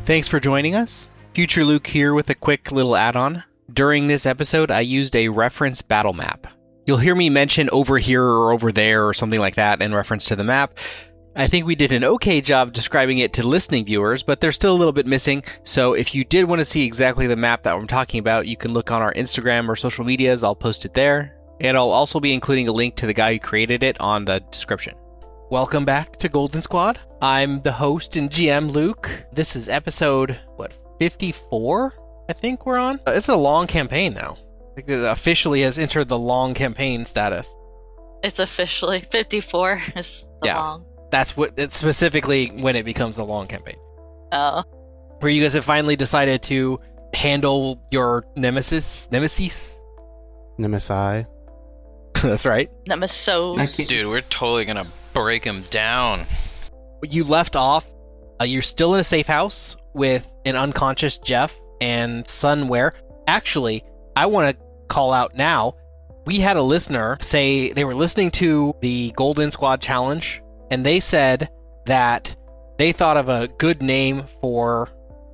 Thanks for joining us. Future Luke here with a quick little add-on. During this episode, I used a reference battle map. You'll hear me mention over here or over there or something like that in reference to the map. I think we did an okay job describing it to listening viewers, but there's still a little bit missing. So if you did want to see exactly the map that I'm talking about, you can look on our Instagram or social medias. I'll post it there. And I'll also be including a link to the guy who created it on the description. Welcome back to Golden Squad. I'm the host and GM, Luke. This is episode, 54? I think we're on? It's a long campaign now. I think it officially has entered the long campaign status. It's officially 54 is the long. That's what it's specifically when it becomes the long campaign. Oh. Where you guys have finally decided to handle your nemesis? Nemesi. That's right. Nemesis. Dude, we're totally gonna break him down. You left off, you're still in a safe house with an unconscious Jeff and Sunware. Actually, I want to call out now, we had a listener say they were listening to the Golden Squad Challenge, and they said that they thought of a good name for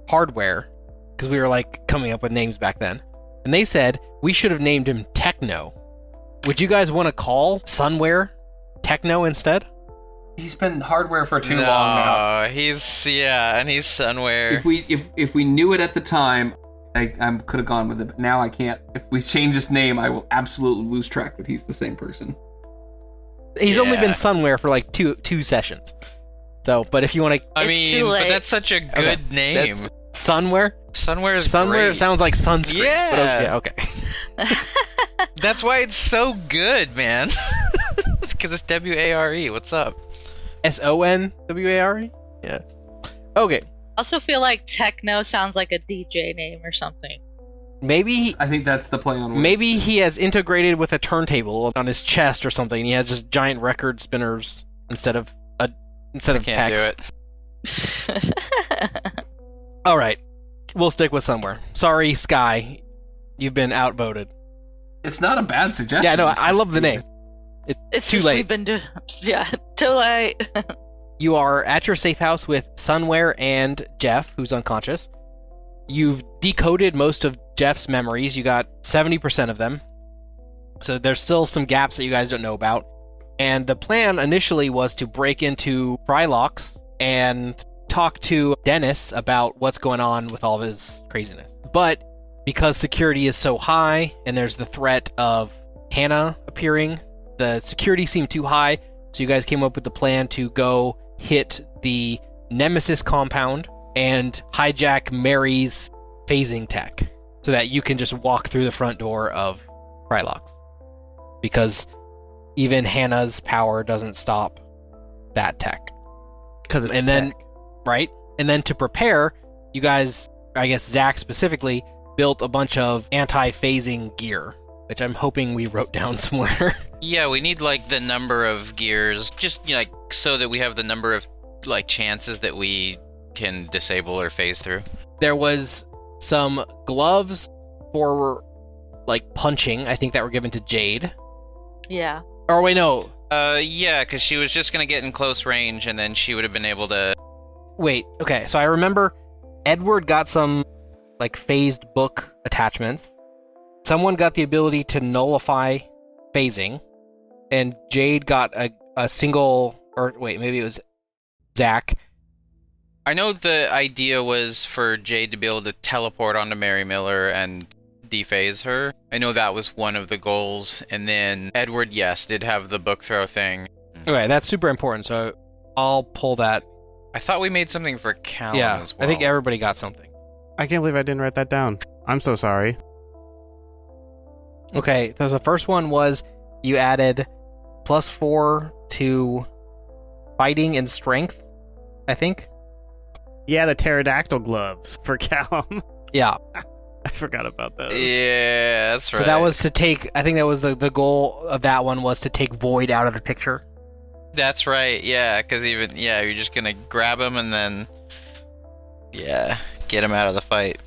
hardware, because we were like coming up with names back then. And they said we should have named him Techno. Would you guys want to call Sunware Techno instead? He's been hardware for too long now. And he's Sunware. If we knew it at the time, I could have gone with it, but now I can't. If we change his name, I will absolutely lose track that he's the same person. He's only been Sunware for like two sessions. So, but if you want to... but that's such a good name. Sunware? Sunware sounds like sunscreen. Yeah. Okay. That's why it's so good, man. Because it's W-A-R-E. What's up? S-O-N-W-A-R-E? Yeah. Okay. I also feel like Techno sounds like a DJ name or something. Maybe... I think that's the play on words. Maybe he has integrated with a turntable on his chest or something. He has just giant record spinners instead of Can't pecs. do it. All right. We'll stick with Somewhere. Sorry, Sky. You've been outvoted. It's not a bad suggestion. Yeah, no, I love the name. It's too just late. We've been too late. You are at your safe house with Sunware and Jeff, who's unconscious. You've decoded most of Jeff's memories. You got 70% of them. So there's still some gaps that you guys don't know about. And the plan initially was to break into Frylock's and talk to Dennis about what's going on with all this craziness. But because security is so high and there's the threat of Hannah appearing, the security seemed too high, so you guys came up with the plan to go hit the Nemesis compound and hijack Mary's phasing tech so that you can just walk through the front door of Frylock's. Because even Hannah's power doesn't stop that tech. Right? And then to prepare, you guys, I guess Zach specifically, built a bunch of anti-phasing gear, which I'm hoping we wrote down somewhere. Yeah, we need like the number of gears, just so that we have the number of chances that we can disable or phase through. There was some gloves for punching, I think, that were given to Jade. Yeah. Or wait, no. Yeah, because she was just gonna get in close range, and then she would have been able to... Wait, okay, so I remember Edward got some, phased book attachments. Someone got the ability to nullify phasing, and Jade got a single... Or, wait, maybe it was Zach. I know the idea was for Jade to be able to teleport onto Mary Miller and dephase her. I know that was one of the goals, and then Edward, yes, did have the book throw thing. Okay, that's super important, so I'll pull that. I thought we made something for Callum as well. I think everybody got something. I can't believe I didn't write that down. I'm so sorry. Okay, so the first one was you added +4 to fighting and strength, I think. Yeah, the pterodactyl gloves for Callum. Yeah. I forgot about those. Yeah, that's right. So that was to take, I think that was the goal of that one was to take Void out of the picture. That's right, yeah, because you're just going to grab him and then, get him out of the fight.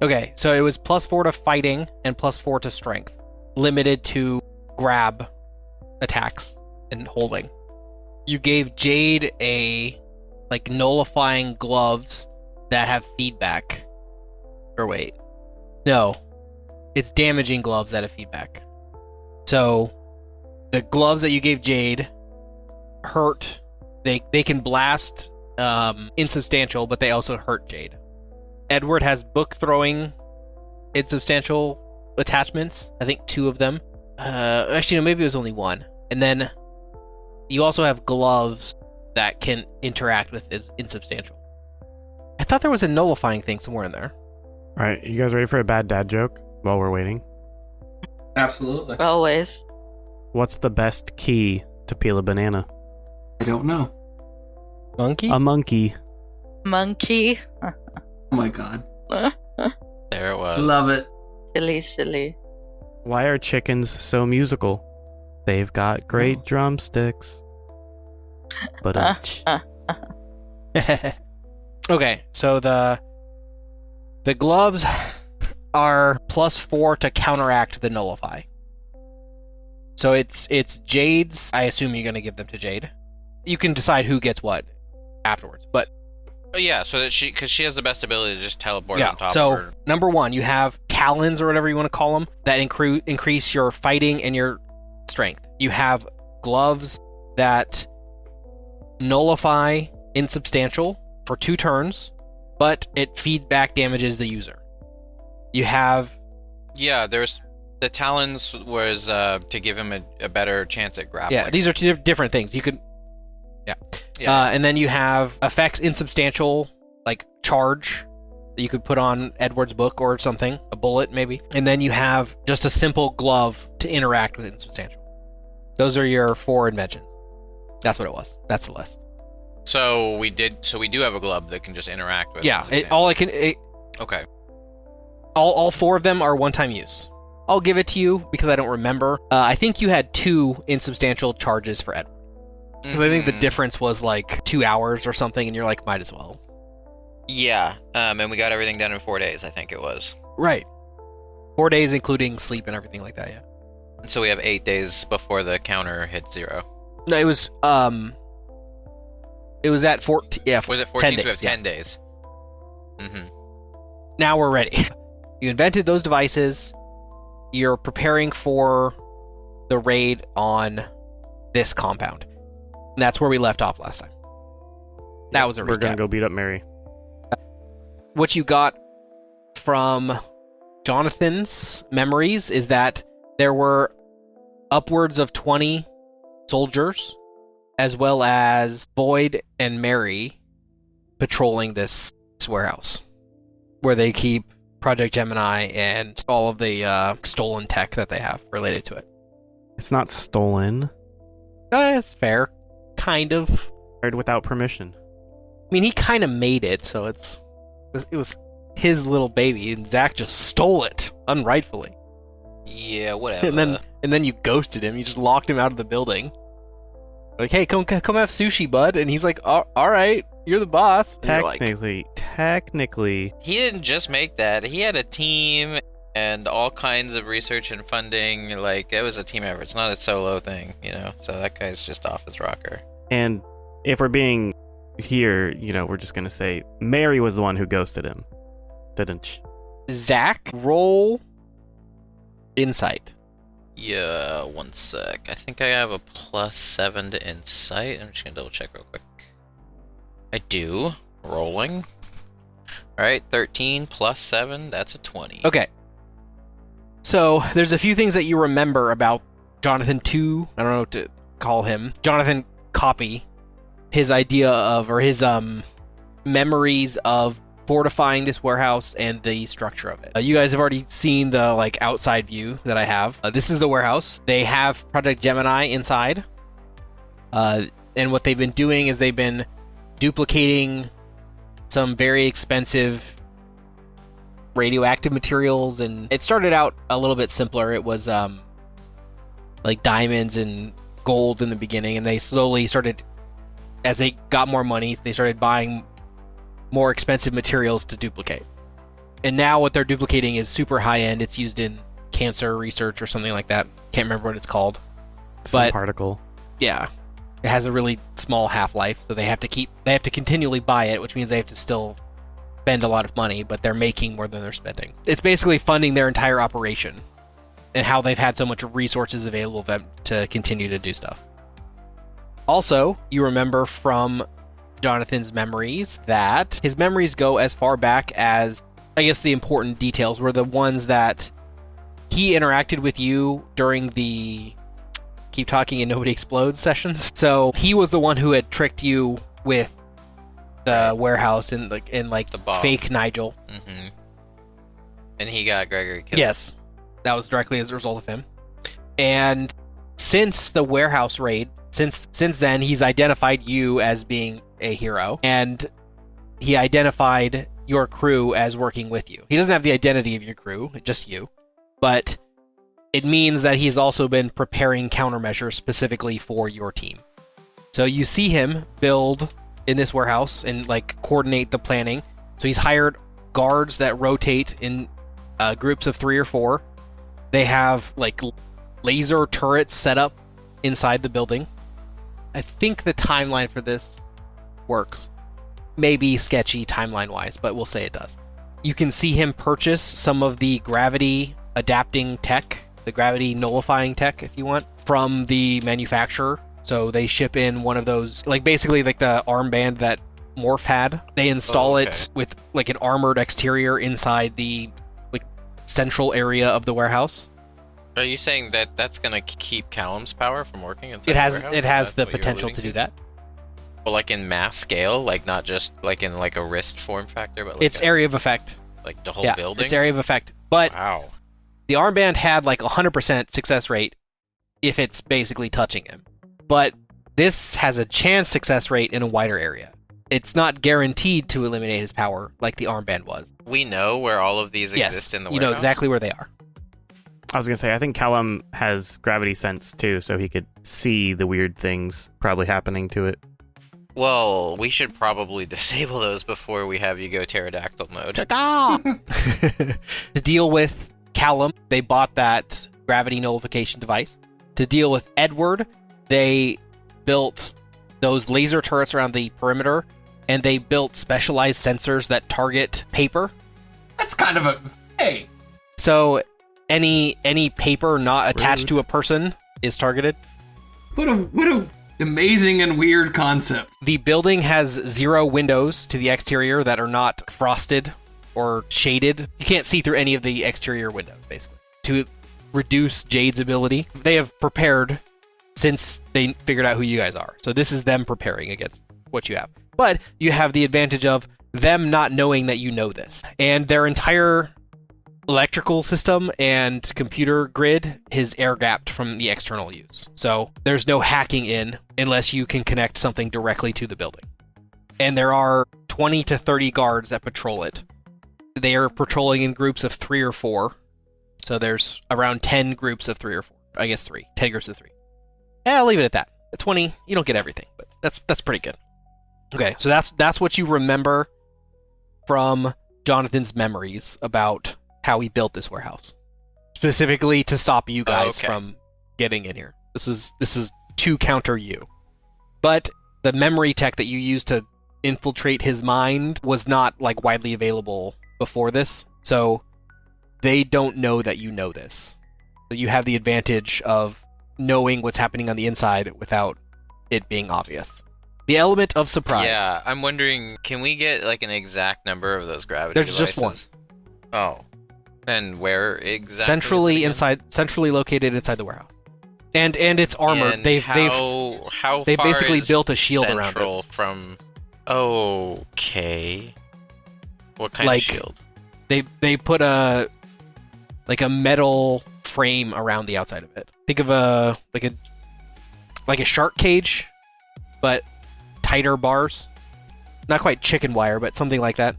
Okay, so it was +4 to fighting and +4 to strength. Limited to grab attacks and holding. You gave Jade a, nullifying gloves that have feedback. Or wait. No. It's damaging gloves that have feedback. So, the gloves that you gave Jade hurt. They can blast insubstantial, but they also hurt Jade. Edward has book throwing insubstantial attachments. I think 2 of them. Actually, no, maybe it was only 1. And then you also have gloves that can interact with insubstantial. I thought there was a nullifying thing somewhere in there. All right, you guys ready for a bad dad joke while we're waiting? Absolutely. Always. What's the best key to peel a banana? I don't know. Monkey? A monkey. Monkey. Oh my god. There it was. Love it. Silly. Why are chickens so musical? They've got great drumsticks. But Okay, so the gloves are +4 to counteract the nullify. So it's Jade's. I assume you're going to give them to Jade. You can decide who gets what afterwards, but Oh, yeah, so that because she has the best ability to just teleport yeah. on top So of her. number 1, you have talons or whatever you want to call them that increase your fighting and your strength. You have gloves that nullify insubstantial for 2 turns, but it feedback damages the user. You have Yeah, there's the talons was to give him a better chance at grappling. yeah. These are 2 different things. You could Yeah. and then you have effects insubstantial, like charge, that you could put on Edward's book or something, a bullet maybe. And then you have just a simple glove to interact with insubstantial. Those are your 4 inventions. That's what it was. That's the list. So we do have a glove that can just interact with. Yeah. Okay. All 4 of them are one-time use. I'll give it to you because I don't remember. I think you had 2 insubstantial charges for Edward. Because I think the difference was like 2 hours or something, and you're like, might as well. Yeah. And we got everything done in 4 days. I think it was. Right. 4 days, including sleep and everything like that. Yeah. So we have 8 days before the counter hits 0. No, it was at 14. Yeah, Was it 14? 10 So we have days, 10 days. Mm-hmm. Now we're ready. You invented those devices. You're preparing for the raid on this compound. And that's where we left off last time. That was a recap. we're gonna go beat up Mary. What you got from Jonathan's memories is that there were upwards of 20 soldiers, as well as Void and Mary patrolling this warehouse, where they keep Project Gemini and all of the stolen tech that they have related to it. It's not stolen. It's fair. Kind of. Hired without permission. I mean, he kind of made it, so it was his little baby, and Zach just stole it unrightfully. Yeah, whatever. And then you ghosted him. You just locked him out of the building. Like, hey, come have sushi, bud. And he's like, all right, you're the boss. And you're like, Technically. He didn't just make that. He had a team and all kinds of research and funding. Like, it was a team effort. It's not a solo thing, you know? So that guy's just off his rocker. And if we're being here, we're just gonna say Mary was the one who ghosted him. Didn't Zach, roll insight. Yeah, one sec. I think I have a +7 to insight. I'm just gonna double check real quick. I do. Rolling. Alright, 13 plus 7, that's a 20. Okay. So, there's a few things that you remember about Jonathan 2. I don't know what to call him. Jonathan Copy. His idea of, or his memories of fortifying this warehouse and the structure of it. You guys have already seen the outside view that I have. This is the warehouse. They have Project Gemini inside. And what they've been doing is they've been duplicating some very expensive radioactive materials, and it started out a little bit simpler. It was like diamonds and gold in the beginning, and they slowly started, as they got more money, they started buying more expensive materials to duplicate. And now what they're duplicating is super high end. It's used in cancer research or something like that. Can't remember what it's called. some particle. Yeah. It has a really small half-life, so they have to continually buy it, which means they have to still spend a lot of money, but they're making more than they're spending. It's basically funding their entire operation and how they've had so much resources available to them to continue to do stuff. Also, you remember from Jonathan's memories that his memories go as far back as, I guess the important details were the ones that he interacted with you during the Keep Talking and Nobody Explodes sessions. So he was the one who had tricked you with the warehouse and The bomb. fake Nigel. Mm-hmm. And he got Gregory killed. Yes, that was directly as a result of him. And since the warehouse raid, since then, he's identified you as being a hero, and he identified your crew as working with you. He doesn't have the identity of your crew, just you, but it means that he's also been preparing countermeasures specifically for your team. So you see him build in this warehouse and coordinate the planning. So he's hired guards that rotate in groups of 3 or 4. They have laser turrets set up inside the building. I think the timeline for this works. Maybe sketchy timeline-wise, but we'll say it does. You can see him purchase some of the gravity adapting tech, the gravity nullifying tech, if you want, from the manufacturer. So they ship in one of those, basically the armband that Morph had. They install it with an armored exterior inside the central area of the warehouse. Are you saying that that's gonna keep Callum's power from working inside It has the warehouse? it has Is that the what you're potential alluding to do that. Well, in mass scale, not just in a wrist form factor, but It's area of effect. the whole building. It's area of effect. But Wow. the armband had 100% success rate if it's basically touching him. But this has a chance success rate in a wider area. It's not guaranteed to eliminate his power like the armband was. We know where all of these Yes, exist in the you warehouse. know exactly where they are. I was gonna say, I think Callum has gravity sense too, so he could see the weird things probably happening to it. Well, we should probably disable those before we have you go pterodactyl mode. To deal with Callum, they bought that gravity nullification device. To deal with Edward, they built those laser turrets around the perimeter, and they built specialized sensors that target paper. That's kind of a hey. So any paper not attached to a person is targeted. What a amazing and weird concept. The building has 0 windows to the exterior that are not frosted or shaded. You can't see through any of the exterior windows, basically. To reduce Jade's ability, they have prepared since they figured out who you guys are. So this is them preparing against what you have. But you have the advantage of them not knowing that you know this. And their entire electrical system and computer grid is air-gapped from the external use. So there's no hacking in unless you can connect something directly to the building. And there are 20 to 30 guards that patrol it. They are patrolling in groups of 3 or 4. So there's around 10 groups of 3 or 4. I guess 3. 10 groups of 3. Yeah, I'll leave it at that. At 20, you don't get everything, but that's pretty good. Okay, so that's what you remember from Jonathan's memories about how he built this warehouse, specifically to stop you guys from getting in here. This is to counter you. But the memory tech that you used to infiltrate his mind was not widely available before this, so they don't know that you know this. So you have the advantage of knowing what's happening on the inside without it being obvious. The element of surprise. Yeah, I'm wondering, can we get an exact number of those gravity There's devices? just one. Oh. And where exactly? Centrally located inside the warehouse. And it's armored. And They've how they've far basically is built a shield around it. central from Okay. What kind of shield? They put a metal frame around the outside of it. Think of a shark cage, but tighter bars. Not quite chicken wire, but something like that.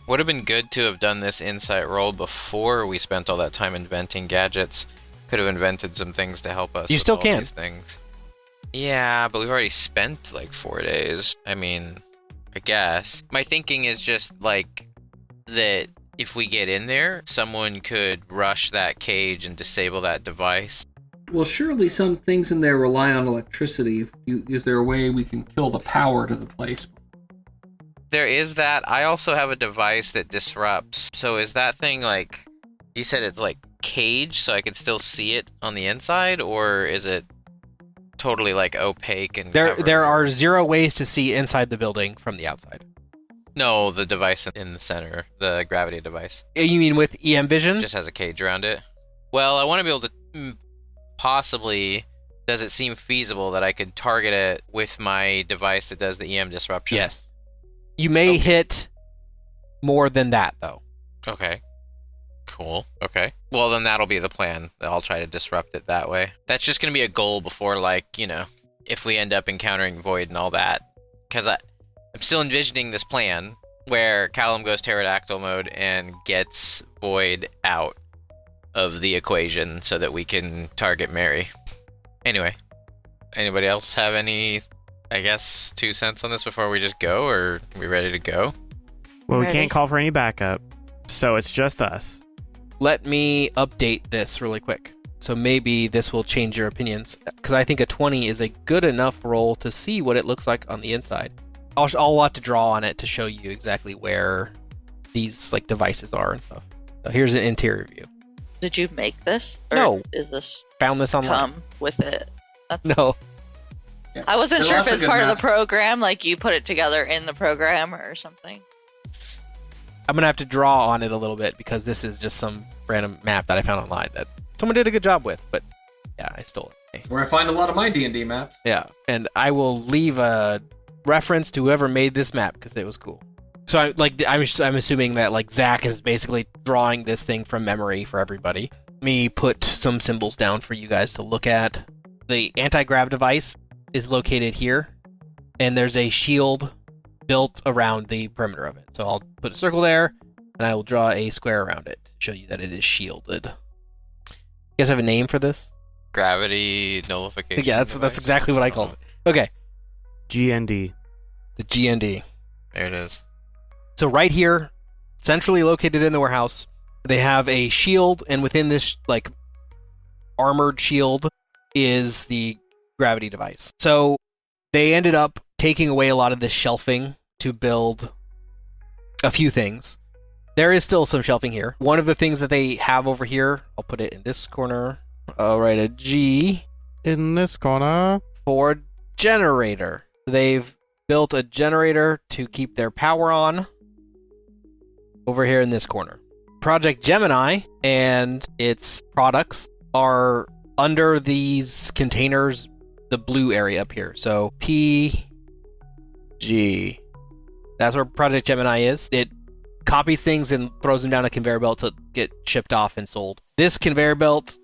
Would have been good to have done this insight roll before we spent all that time inventing gadgets. Could have invented some things to help us. You with still all can. These things. Yeah, but we've already spent 4 days. I mean, I guess. My thinking is just that if we get in there, someone could rush that cage and disable that device. Well, surely some things in there rely on electricity. Is there a way we can kill the power to the place? There is that. I also have a device that disrupts. So is that thing like, you said it's like cage, so I can still see it on the inside, or is it totally like opaque and covered? There are 0 ways to see inside the building from the outside. No, the device in the center, the gravity device. You mean with EM vision? Just has a cage around it. Well, I want to be able to possibly. Does it seem feasible that I could target it with my device that does the EM disruption? Yes. You may hit more than that, though. Okay. Cool. Okay. Well, then that'll be the plan. I'll try to disrupt it that way. That's just going to be a goal before, like, you know, if we end up encountering Void and all that. Because I'm still envisioning this plan where Callum goes pterodactyl mode and gets Void out of the equation so that we can target Mary. Anyway, anybody else have any, I guess, 2 cents on this before we just go, or are we ready to go? Well, we Ready. can't call for any backup, so it's just us. Let me update this really quick. So maybe this will change your opinions. Because I think a 20 is a good enough roll to see what it looks like on the inside. I'll have to draw on it to show you exactly where these like devices are and stuff. So here's an interior view. Did you make this? Or No. Is this Found this online. come with it? That's. No. Yeah. I wasn't There's sure if lots of it's good part of maps. the program, like you put it together in the program or something. I'm going to have to draw on it a little bit because this is just some random map that I found online that someone did a good job with. But yeah, I stole it. Where I find a lot of my D&D maps. Yeah, and I will leave a reference to whoever made this map because it was cool. So I'm assuming that like Zach is basically drawing this thing from memory for everybody. Let me put some symbols down for you guys to look at. The anti-grav device is located here, and there's a shield built around the perimeter of it. So I'll put a circle there, and I will draw a square around it to show you that it is shielded. You guys have a name for this? Gravity nullification. Yeah, that's device? exactly what I called it. Okay, GND. the GND. There it is. So right here, centrally located in the warehouse, they have a shield, and within this like armored shield is the gravity device. So they ended up taking away a lot of this shelving to build a few things. There is still some shelving here. One of the things that they have over here, I'll put it in this corner. I'll write a G In this corner. for generator. They've built a generator to keep their power on over here in this corner. Project Gemini and its products are under these containers, the blue area up here. So PG. That's where Project Gemini is. It copies things and throws them down a conveyor belt to get shipped off and sold. This conveyor belt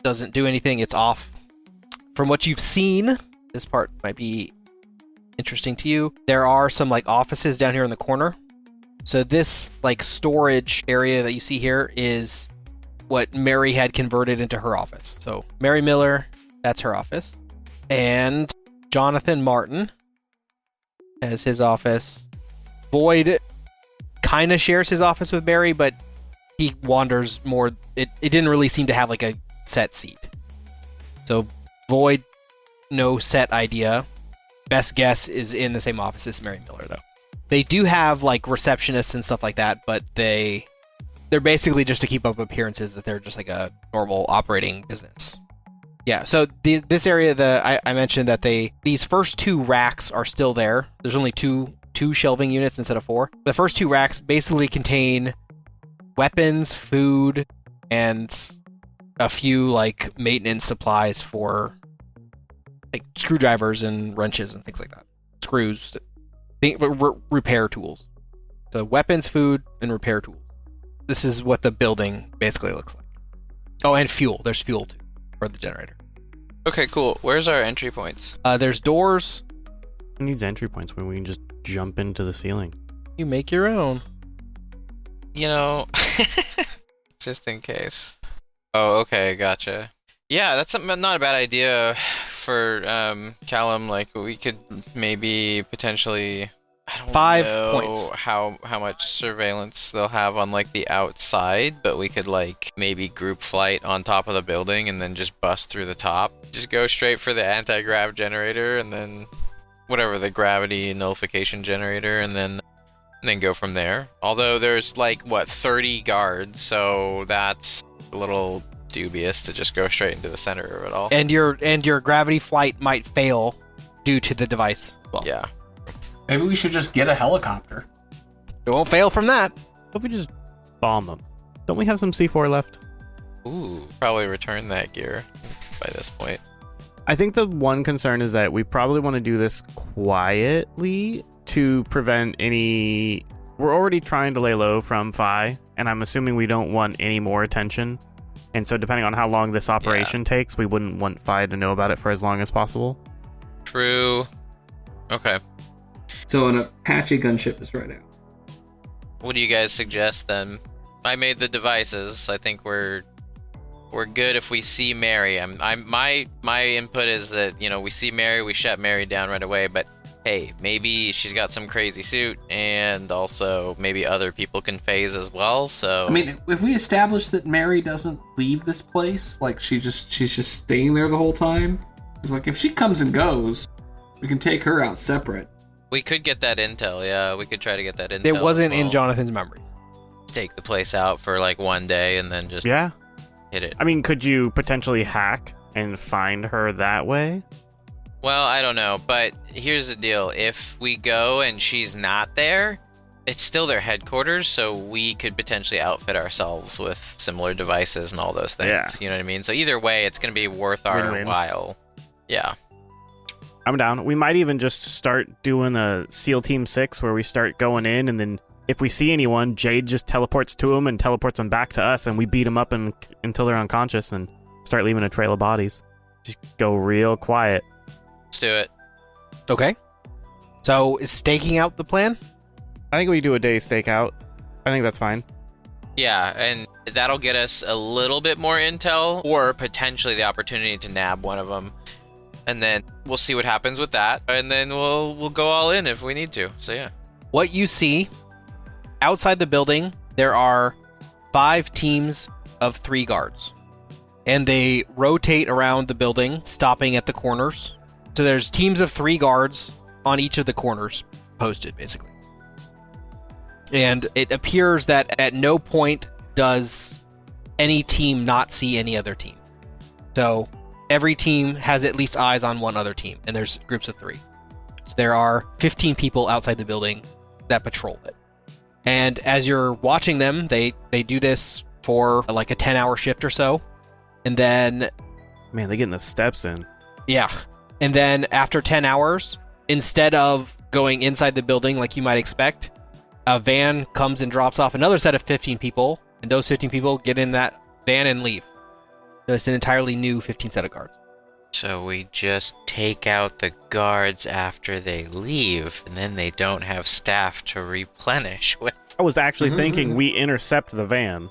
doesn't do anything. It's off. From what you've seen, this part might be interesting to you. There are some like offices down here in the corner. So this like storage area that you see here is what Mary had converted into her office. So Mary Miller, that's her office. And Jonathan Martin has his office. Void kind of shares his office with Mary, but he wanders more. It didn't really seem to have like a set seat. So Void, no set idea. Best guess is in the same office as Mary Miller, though. They do have like receptionists and stuff like that, but they're basically just to keep up appearances that they're just like a normal operating business. Yeah, so this area, I mentioned that these first 2 racks are still there. There's only two shelving units instead of 4. The first 2 racks basically contain weapons, food, and a few like maintenance supplies for like screwdrivers and wrenches and things like that. Screws, repair tools. So weapons, food, and repair tools. This is what the building basically looks like. Oh, and fuel. There's fuel too for the generator. Okay, cool. Where's our entry points? There's doors. Who needs entry points when we can just jump into the ceiling? You make your own. You know, just in case. Oh, okay, gotcha. Yeah, that's not a bad idea for Callum. Like, we could maybe potentially. I don't 5 know points. how much surveillance they'll have on like the outside, but we could like maybe group flight on top of the building and then just bust through the top. Just go straight for the anti-grav generator and then whatever the gravity nullification generator, and then go from there. Although there's like 30 guards, so that's a little dubious to just go straight into the center of it all. And your gravity flight might fail due to the device. Well, Yeah. Maybe we should just get a helicopter. it won't fail from that. What if we just bomb them? Don't we have some C4 left? Ooh, probably return that gear by this point. I think the one concern is that we probably want to do this quietly to prevent any... We're already trying to lay low from Phi, and I'm assuming we don't want any more attention. And so depending on how long this operation takes, we wouldn't want Phi to know about it for as long as possible. True. Okay. So an Apache gunship is right out. What do you guys suggest then? I made the devices. I think we're good if we see Mary. My input is that, we see Mary, we shut Mary down right away, but hey, maybe she's got some crazy suit, and also maybe other people can phase as well, so... I mean, if we establish that Mary doesn't leave this place, like she's just staying there the whole time, it's like if she comes and goes, we can take her out separate. We could get that intel, yeah. We could try to get that intel. It wasn't as in well. Jonathan's memory. Take the place out for like one day and then just Yeah. hit it. I mean, could you potentially hack and find her that way? Well, I don't know, but here's the deal. If we go and she's not there, it's still their headquarters, so we could potentially outfit ourselves with similar devices and all those things. Yeah. You know what I mean? So either way, it's going to be worth our Win-win. while. Yeah. I'm down. We might even just start doing a SEAL Team 6 where we start going in, and then if we see anyone, Jade just teleports to them and teleports them back to us, and we beat them up until they're unconscious and start leaving a trail of bodies. Just go real quiet. Let's do it. Okay. So is staking out the plan? I think we do a day stakeout. I think that's fine. Yeah, and that'll get us a little bit more intel, or potentially the opportunity to nab one of them. And then we'll see what happens with that, and then we'll go all in if we need to. So yeah. What you see outside the building, there are 5 teams of 3 guards. And they rotate around the building, stopping at the corners. So there's teams of 3 guards on each of the corners posted, basically. And it appears that at no point does any team not see any other team. So every team has at least eyes on one other team, and there's groups of 3. So there are 15 people outside the building that patrol it. And as you're watching them, they do this for like a 10-hour shift or so. And then, Man, they're getting the steps in. yeah. And then after 10 hours, instead of going inside the building like you might expect, a van comes and drops off another set of 15 people, and those 15 people get in that van and leave. So it's an entirely new 15 set of guards. So we just take out the guards after they leave, and then they don't have staff to replenish with. I was actually thinking we intercept the van.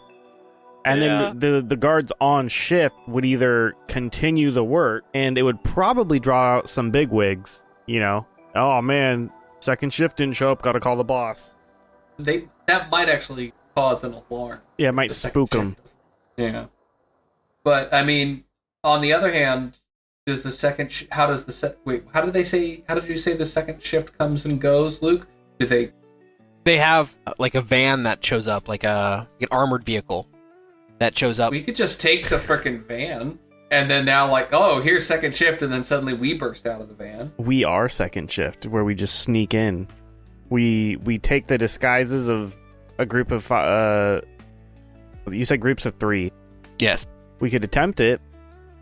And Yeah. then the guards on shift would either continue the work, and it would probably draw out some bigwigs, Oh man, second shift didn't show up, gotta call the boss. That might actually cause an alarm. Yeah, it might The second spook them. shift. Yeah. But I mean, on the other hand, does the second how did you say the second shift comes and goes, Luke? Do they They have like a van that shows up, like an armored vehicle that shows up. we could just take the frickin' van and then now here's second shift, and then suddenly we burst out of the van. We are second shift, where we just sneak in. We take the disguises of a group of you said groups of 3. Yes. We could attempt it.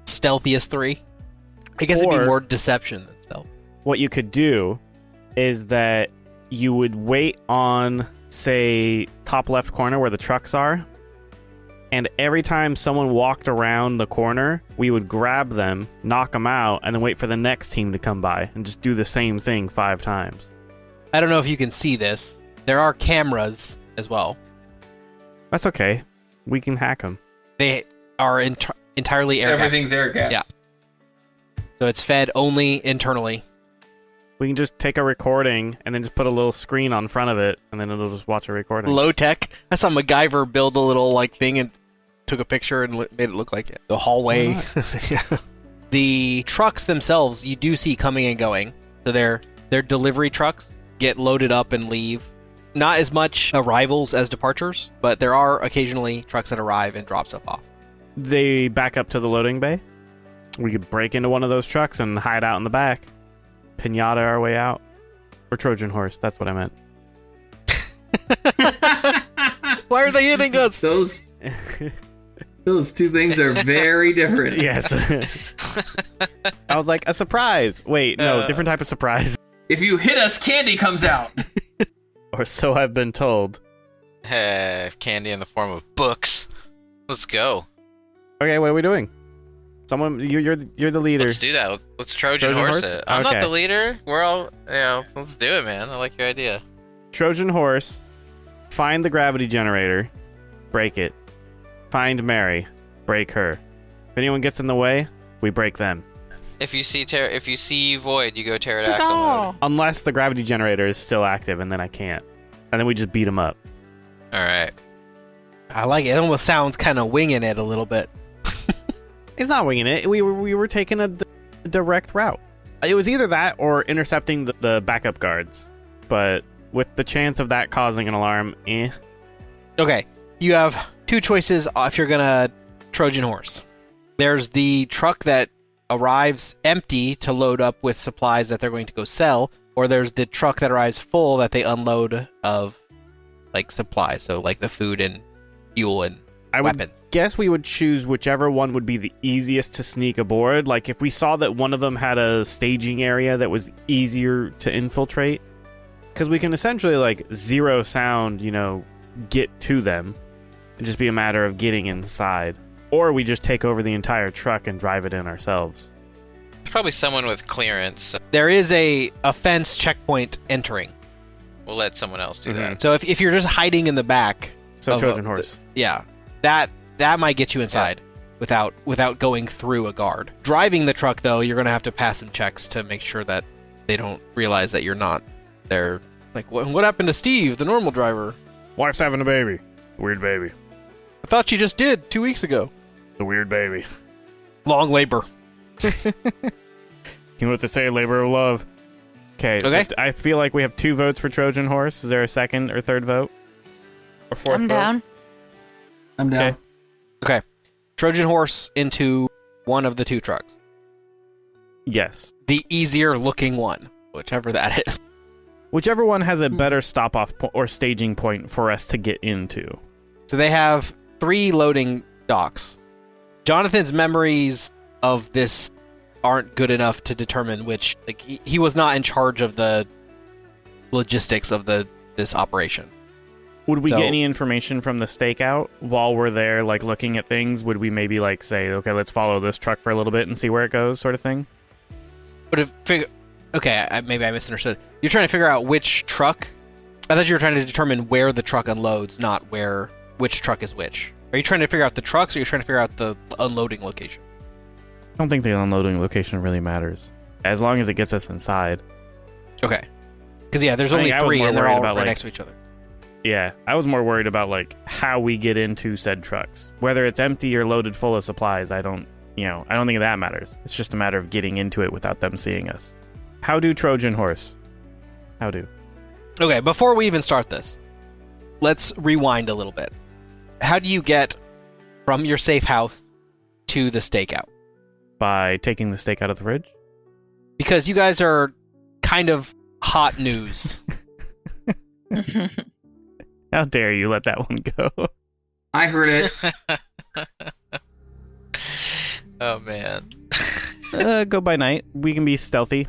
Stealthiest 3. I guess it'd Or- be more deception than stealth. What you could do is that you would wait on, say, top left corner where the trucks are, and every time someone walked around the corner, we would grab them, knock them out, and then wait for the next team to come by and just do the same thing 5 times. I don't know if you can see this. There are cameras as well. That's okay. We can hack them. They are entirely air gapped, Everything's air gapped. Yeah. so it's fed only internally. We can just take a recording and then just put a little screen on front of it, and then it'll just watch a recording. Low tech. I saw MacGyver build a little thing and took a picture and made it look like it. The hallway. Yeah. The trucks themselves, you do see coming and going. So they're Their delivery trucks get loaded up and leave. Not as much arrivals as departures, but there are occasionally trucks that arrive and drop stuff off. They back up to the loading bay. We could break into one of those trucks and hide out in the back. Pinata our way out. Or Trojan horse, that's what I meant. Why are they hitting us? Those two things are very different. Yes. I was like, a surprise. Wait, no, different type of surprise. If you hit us, candy comes out. Or so I've been told. Candy in the form of books. Let's go. Okay, what are we doing? Someone, you're the leader. Let's do that. Let's Trojan horse it. I'm not the leader. We're all, let's do it, man. I like your idea. Trojan horse, find the gravity generator, break it. Find Mary, break her. If anyone gets in the way, we break them. If you see Void, you go pterodactyl mode. Unless the gravity generator is still active, and then I can't. And then we just beat them up. All right. I like it. It almost sounds kind of winging it a little bit. It's not winging it. We were taking a direct route. It was either that or intercepting the backup guards. But with the chance of that causing an alarm, Okay, you have two choices if you're gonna Trojan horse. There's the truck that arrives empty to load up with supplies that they're going to go sell, or there's the truck that arrives full that they unload of like supplies, so like the food and fuel and weapons. Would guess we would choose whichever one would be the easiest to sneak aboard. Like if we saw that one of them had a staging area that was easier to infiltrate, because we can essentially like zero sound, get to them. It'd just be a matter of getting inside. Or we just take over the entire truck and drive it in ourselves. It's probably someone with clearance. There is a fence checkpoint entering. We'll let someone else do that. So if you're just hiding in the back, so Trojan horse, that might get you inside without going through a guard. Driving the truck though, you're gonna have to pass some checks to make sure that they don't realize that you're not there. Like what happened to Steve, the normal driver? Wife's having a baby. Weird baby. I thought she just did 2 weeks ago. The weird baby. Long labor. You know what to say, labor of love. Okay. So I feel like we have 2 votes for Trojan horse. Is there a second or third vote? Or fourth I'm vote? down. I'm down. Okay. Trojan horse into one of the 2 trucks. Yes. The easier looking one, whichever that is. Whichever one has a better stop-off or staging point for us to get into. So they have 3 loading docks. Jonathan's memories of this aren't good enough to determine which. Like he was not in charge of the logistics of this operation. Would we get any information from the stakeout while we're there, like looking at things? Would we maybe like say, okay, let's follow this truck for a little bit and see where it goes, sort of thing? Okay, maybe I misunderstood. You're trying to figure out which truck. I thought you were trying to determine where the truck unloads, not which truck is which. Are you trying to figure out the trucks, or are you trying to figure out the unloading location? I don't think the unloading location really matters, as long as it gets us inside. Okay. Because there's only 3, and they're all right next to each other. Yeah, I was more worried about like how we get into said trucks, whether it's empty or loaded full of supplies. I don't think that matters. It's just a matter of getting into it without them seeing us. How do Trojan horse? How do? Okay, before we even start this, let's rewind a little bit. How do you get from your safe house to the stakeout? By taking the steak out of the fridge? Because you guys are kind of hot news. How dare you let that one go? I heard it. Oh, man. Go by night. We can be stealthy.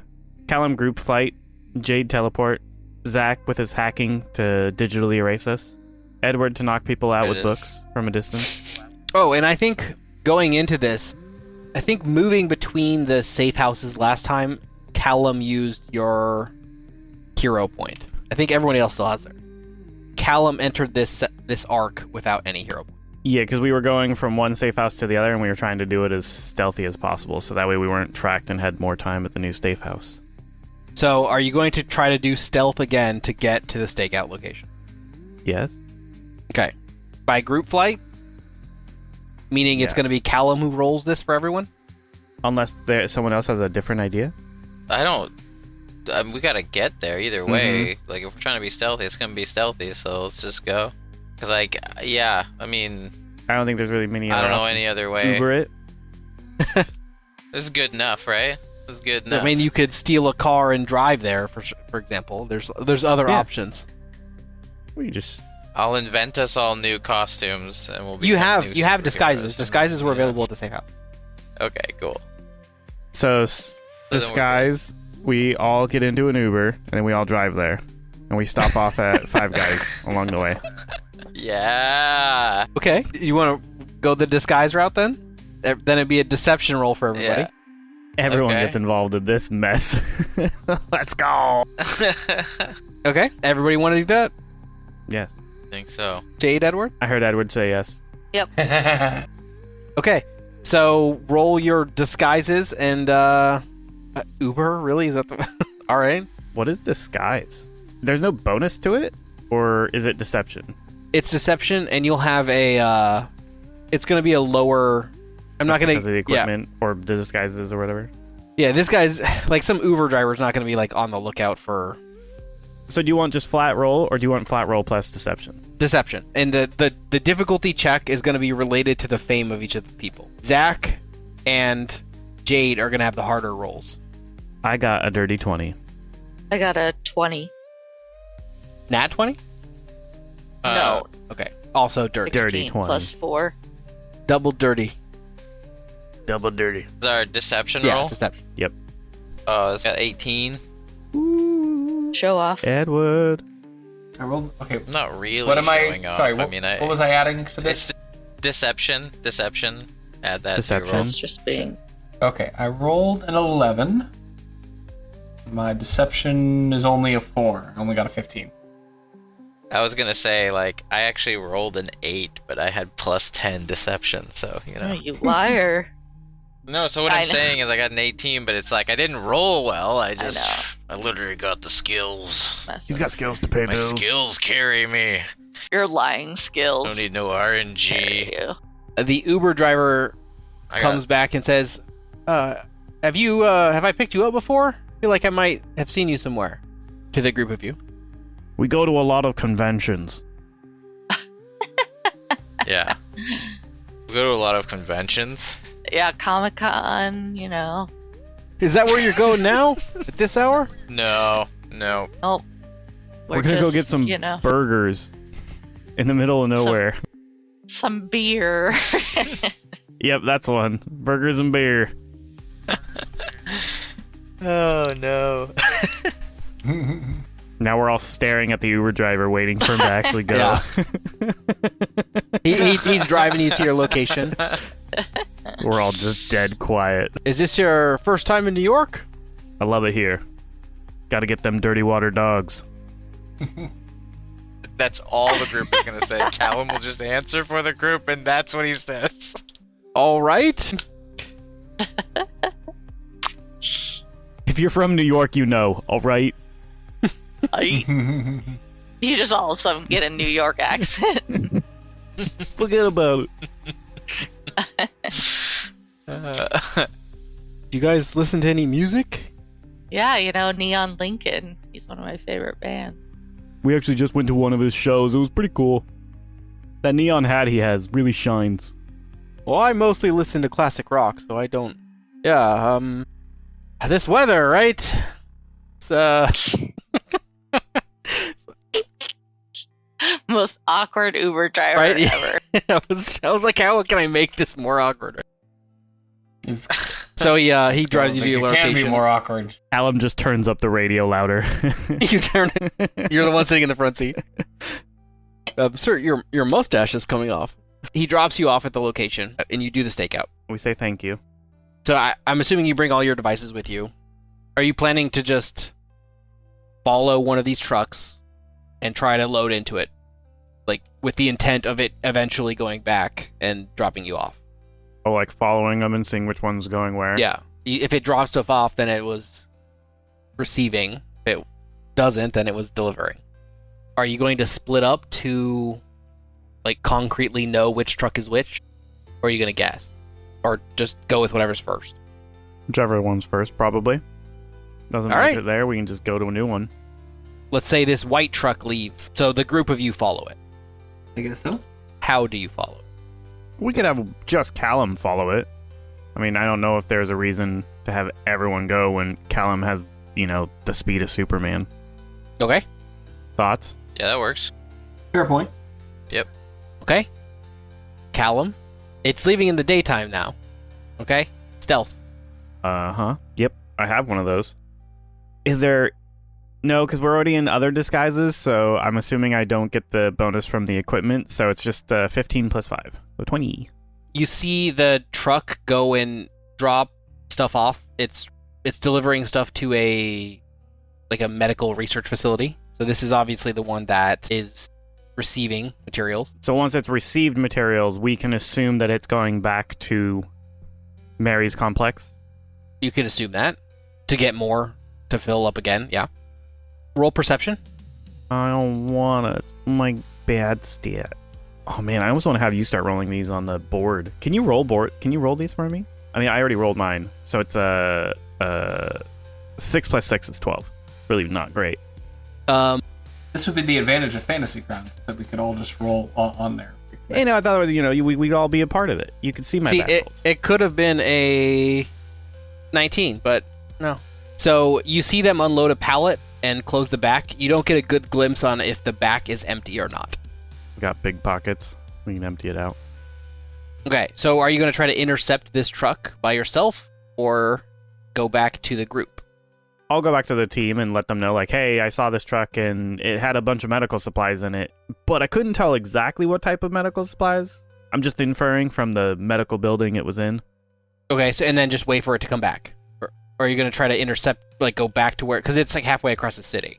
Callum group flight. Jade teleport. Zach with his hacking to digitally erase us. Edward to knock people out with books from a distance. Oh, and I think going into this, I think moving between the safe houses last time, Callum used your hero point. I think everyone else still has theirs. Callum entered this arc without any hero point. Yeah, because we were going from one safe house to the other, and we were trying to do it as stealthy as possible, so that way we weren't tracked and had more time at the new safe house. So, are you going to try to do stealth again to get to the stakeout location? Yes. Okay. By group flight? Meaning it's going to be Callum who rolls this for everyone? Unless someone else has a different idea? I don't we gotta get there either way. Like, if we're trying to be stealthy, it's gonna be stealthy. So let's just go. Cause like, yeah, I mean, I don't think there's really many. I don't know options. any other way. Uber it. This is good enough, right? This is good enough. I mean, you could steal a car and drive there, for example. There's other options. We just. I'll invent us all new costumes, and we'll be. You have disguises. Disguises were available at the safe house. Okay, cool. So then disguise. We all get into an Uber and then we all drive there, and we stop off at Five Guys along the way. Yeah. Okay, you want to go the disguise route then? Then it'd be a deception roll for everybody. Yeah. Everyone Okay. gets involved in this mess. Let's go. Okay, everybody want to do that? Yes, I think so. Jade, Edward? I heard Edward say yes. Okay, so roll your disguises and Uber, really? Is that the... All right. What is disguise? There's no bonus to it, or is it deception? It's deception, and you'll have a, it's going to be a lower... I'm not going to... Because of the equipment or the disguises or whatever. Yeah, this guy's... Like, some Uber driver's not going to be, like, on the lookout for... So do you want just flat roll, or do you want flat roll plus deception? Deception. And the difficulty check is going to be related to the fame of each of the people. Zach and Jade are going to have the harder rolls. I got a dirty 20. I got a 20. Nat 20? No, Okay. Also dirty. Dirty 16 20. plus 4. Double dirty. Double dirty. Is our deception Yeah, roll? deception. Oh, it's got 18. Show off. Edward. I rolled. Okay. I'm not really What am showing I? off. Sorry. I What, mean, what was I adding to this? It's deception. Add that Deception. to your It's just being. Okay, I rolled an 11. My deception is only a 4. I only got a 15. I was gonna say, like, I actually rolled an 8, but I had plus 10 deception, so, you Oh, know. you liar. No, so what I I'm know. saying is I got an 18, but it's like I didn't roll well. I know. I literally got the skills. He's got skills to pay My bills. skills carry me. Your lying skills. Don't need no carry RNG. you. The Uber driver I comes back and says, have I picked you up before? I feel like I might have seen you somewhere. To the group of you. We go to a lot of conventions. Yeah. We go to a lot of conventions. Yeah, Comic Con, you know. Is that where you're going now? At this hour? No. Oh. We're gonna go get some You know, burgers in the middle of nowhere. some beer. Yep, that's one. Burgers and beer. Oh no. Now we're all staring at the Uber driver, waiting for him to actually go. Yeah. He's driving you to your location. We're all just dead quiet. Is this your first time in New York? I love it here. Got to get them dirty water dogs. That's all the group is gonna say. Callum will just answer for the group, and that's what he says. All right. If you're from New York, you know, all right? You just all of a sudden get a New York accent. Forget about it. Do you guys listen to any music? Yeah, you know, Neon Lincoln. He's one of my favorite bands. We actually just went to one of his shows. It was pretty cool. That neon hat he has really shines. Well, I mostly listen to classic rock, so I don't... Yeah, this weather, right? It's, Most awkward Uber driver Right? ever. I was like, how can I make this more awkward? It's, So he drives you to your it can be location. more awkward. Callum just turns up the radio louder. You turn it. You're the one sitting in the front seat. Sir, your mustache is coming off. He drops you off at the location, and you do the stakeout. We say thank you. So I'm assuming you bring all your devices with you. Are you planning to just follow one of these trucks and try to load into it, like with the intent of it eventually going back and dropping you off? Oh, like following them and seeing which one's going where? Yeah. If it drops stuff off, then it was receiving. If it doesn't, then it was delivering. Are you going to split up to, like, concretely know which truck is which? Or are you going to guess? Or just go with whatever's first? Whichever one's first, probably. Doesn't All make right. it there. We can just go to a new one. Let's say this white truck leaves, so the group of you follow it. I guess so. How do you follow it? We could have just Callum follow it. I mean, I don't know if there's a reason to have everyone go when Callum has, the speed of Superman. Okay. Thoughts? Yeah, that works. Fair point. Okay. Callum, it's leaving in the daytime now. Okay? Stealth. Uh-huh. Yep, I have one of those. Is there... No, because we're already in other disguises, so I'm assuming I don't get the bonus from the equipment, so it's just 15 plus 5, so 20. You see the truck go and drop stuff off. It's delivering stuff to a medical research facility. So this is obviously the one that is receiving materials. So once it's received materials, we can assume that it's going back to Mary's complex? You could assume that to get more to fill up again. Yeah. Roll perception. I don't want to. My bad stat. Oh man, I almost want to have you start rolling these on the board. Can you roll these for me? I mean, I already rolled mine, so it's 6 plus 6 is 12. Really not great. This would be the advantage of Fantasy Grounds, that we could all just roll on there. Hey, no, I thought we'd all be a part of it. You could see my back rolls. It could have been a 19, but no. So you see them unload a pallet and close the back. You don't get a good glimpse on if the back is empty or not. We got big pockets. We can empty it out. Okay, so are you going to try to intercept this truck by yourself or go back to the group? I'll go back to the team and let them know, like, hey, I saw this truck and it had a bunch of medical supplies in it, but I couldn't tell exactly what type of medical supplies. I'm just inferring from the medical building it was in. Okay, so and then just wait for it to come back. Or are you going to try to intercept, go back to where... Because it's halfway across the city.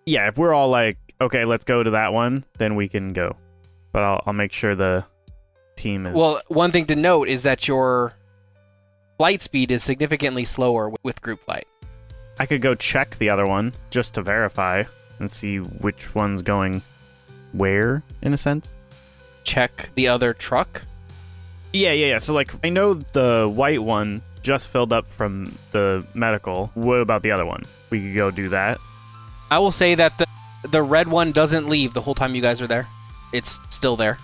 Yeah, if we're all like, okay, let's go to that one, then we can go. But I'll make sure the team is... Well, one thing to note is that your flight speed is significantly slower with group flight. I could go check the other one just to verify and see which one's going where, in a sense. Check the other truck? Yeah. So, I know the white one just filled up from the medical. What about the other one? We could go do that. I will say that the red one doesn't leave the whole time you guys are there. It's still there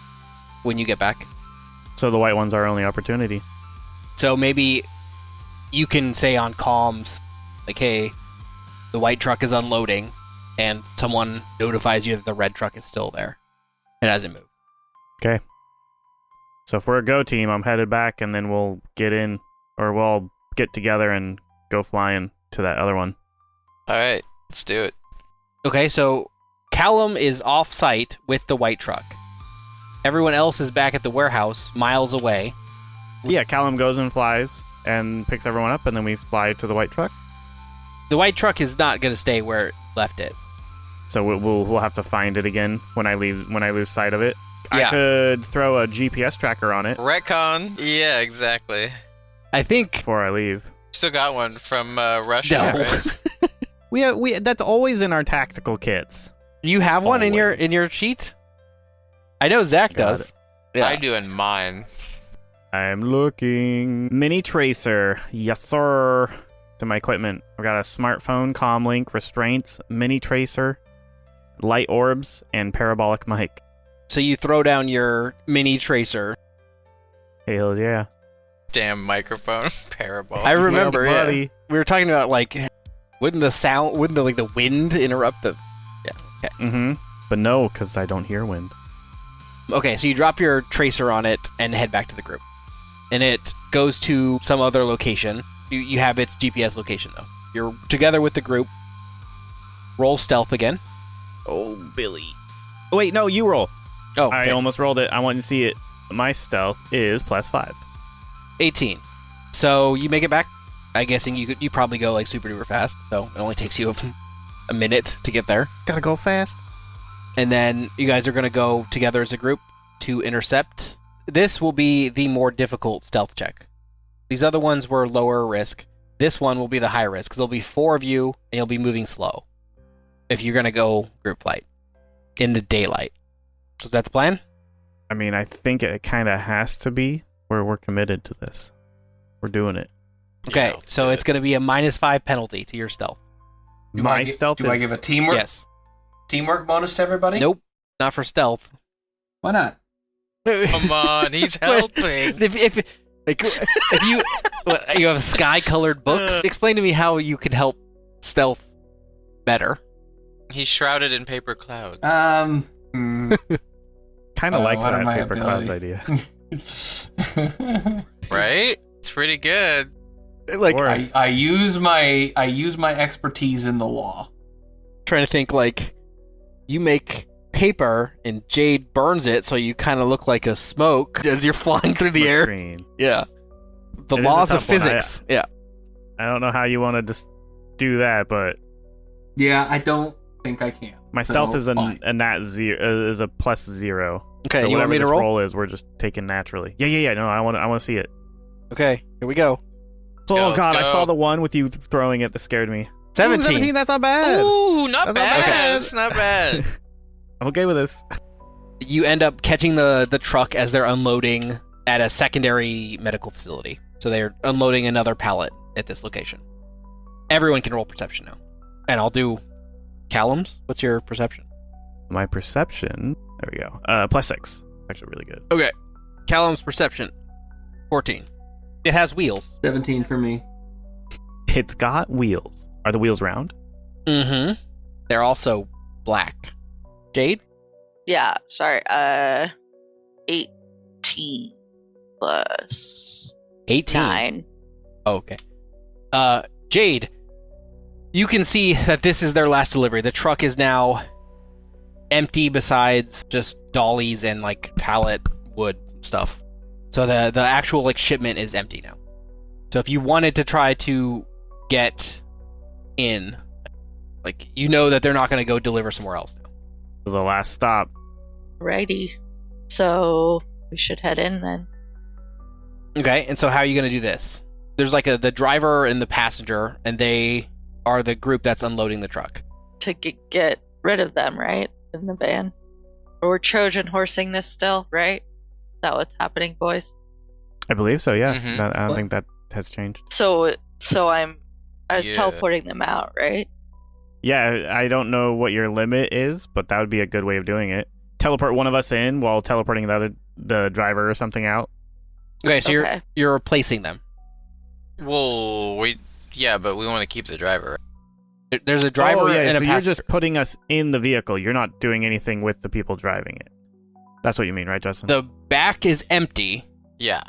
when you get back. So the white one's our only opportunity. So maybe you can say on comms, hey, the white truck is unloading, and someone notifies you that the red truck is still there. It hasn't moved. Okay. So if we're a go team, I'm headed back, and then we'll get in, or we'll all get together and go flying to that other one. All right, let's do it. Okay, so Callum is off-site with the white truck. Everyone else is back at the warehouse, miles away. Yeah, Callum goes and flies and picks everyone up, and then we fly to the white truck. The white truck is not going to stay where it left it. So we'll have to find it again when I lose sight of it. Yeah. I could throw a GPS tracker on it Retcon. Yeah, exactly. I think... before I leave. Still got one from Russia, No. right? We that's always in our tactical kits. Do you have one in Always. your sheet? I know Zach Got does. it. Yeah. I do in mine. I'm looking. Mini tracer. Yes, sir. To my equipment. I've got a smartphone, comlink, restraints, mini tracer, light orbs, and parabolic mic. So you throw down your mini tracer. Hell yeah. Damn microphone. Parabolic. I remember, Yeah, yeah. buddy. We were talking about wouldn't the wind interrupt the... Yeah, okay. Mm-hmm. But no, because I don't hear wind. Okay, so you drop your tracer on it and head back to the group. And it goes to some other location. You have its GPS location, though. You're together with the group. Roll stealth again. Oh, Billy. Oh, wait, no, you roll. Oh, I okay. almost rolled it. I want to see it. My stealth is +5. 18. So you make it back. I'm guessing you probably go super duper fast, so it only takes you a minute to get there. Gotta go fast. And then you guys are going to go together as a group to intercept. This will be the more difficult stealth check. These other ones were lower risk. This one will be the high risk, because there'll be 4 of you, and you'll be moving slow if you're going to go group flight in the daylight. So is that the plan? I mean, I think it kind of has to be where we're committed to this. We're doing it. Okay, let's so do it's it. going to be a -5 penalty to your stealth. My stealth Do I is- give a teamwork Yes. teamwork bonus to everybody? Nope, not for stealth. Why not? Come on, he's helping. If you you have sky-colored books, explain to me how you could help stealth better. He's shrouded in paper clouds. Kind of like what are that my paper clouds abilities? idea. Right? It's pretty good. Like, Or- I use my expertise in the law. trying to think, like, you make paper and Jade burns it, so you kind of look like a smoke as you're flying through the Smoke air. screen. Yeah. The It is a laws of tough one. physics. Yeah. I don't know how you want to just do that, but Yeah, I don't think I can. my So, stealth is fine. a nat zero, is a +0. Okay, so you want whatever me to this roll? is, we're just taking naturally. Yeah. No, I want to see it. Okay, here we go. go, Oh let's god, I go. saw the one with you throwing it that scared me. 17. Ooh, 17, that's not bad. Ooh, not That's not bad. bad. It's not bad. I'm okay with this. You end up catching the truck as they're unloading at a secondary medical facility. So they're unloading another pallet at this location. Everyone can roll perception now. And I'll do Callum's. What's your perception? My perception. There we go. +6. Actually, really good. Okay. Callum's perception. 14. It has wheels. 17 for me. It's got wheels. Are the wheels round? Mm-hmm. They're also black. Jade? Yeah, sorry. 18 plus 18. 9. Oh, okay. Jade, you can see that this is their last delivery. The truck is now empty besides just dollies and like pallet wood stuff. So the actual like shipment is empty now. So if you wanted to try to get in, like, you know that they're not going to go deliver somewhere else now. This is the last stop. Righty. So we should head in then. Okay, and so how are you going to do this? There's like the driver and the passenger, and they are the group that's unloading the truck. To get rid of them, right? In the van. Or we're Trojan horsing this still, right? Is that what's happening, boys? I believe so, yeah. Mhm. I don't What? think that has changed. So I was Yeah. teleporting them out, right? Yeah, I don't know what your limit is, but that would be a good way of doing it. Teleport one of us in while teleporting the driver or something out. Okay, so Okay. you're replacing them. Well, but we want to keep the driver. There's a driver oh, yeah, and a so passenger. you're just putting us in the vehicle. You're not doing anything with the people driving it. That's what you mean, right, Justin? The back is empty, Yeah.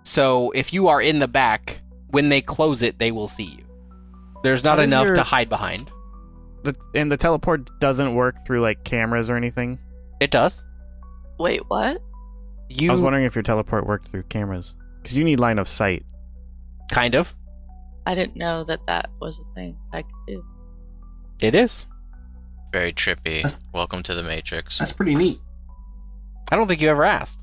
so if you are in the back, when they close it, they will see you. There's not How does enough your- to hide behind. And the teleport doesn't work through like cameras or anything. It does. Wait, what? You I was wondering if your teleport worked through cameras because you need line of sight. kind of. I didn't know that was a thing I could do. It is. Very trippy. Welcome to the Matrix. That's pretty neat. I don't think you ever asked.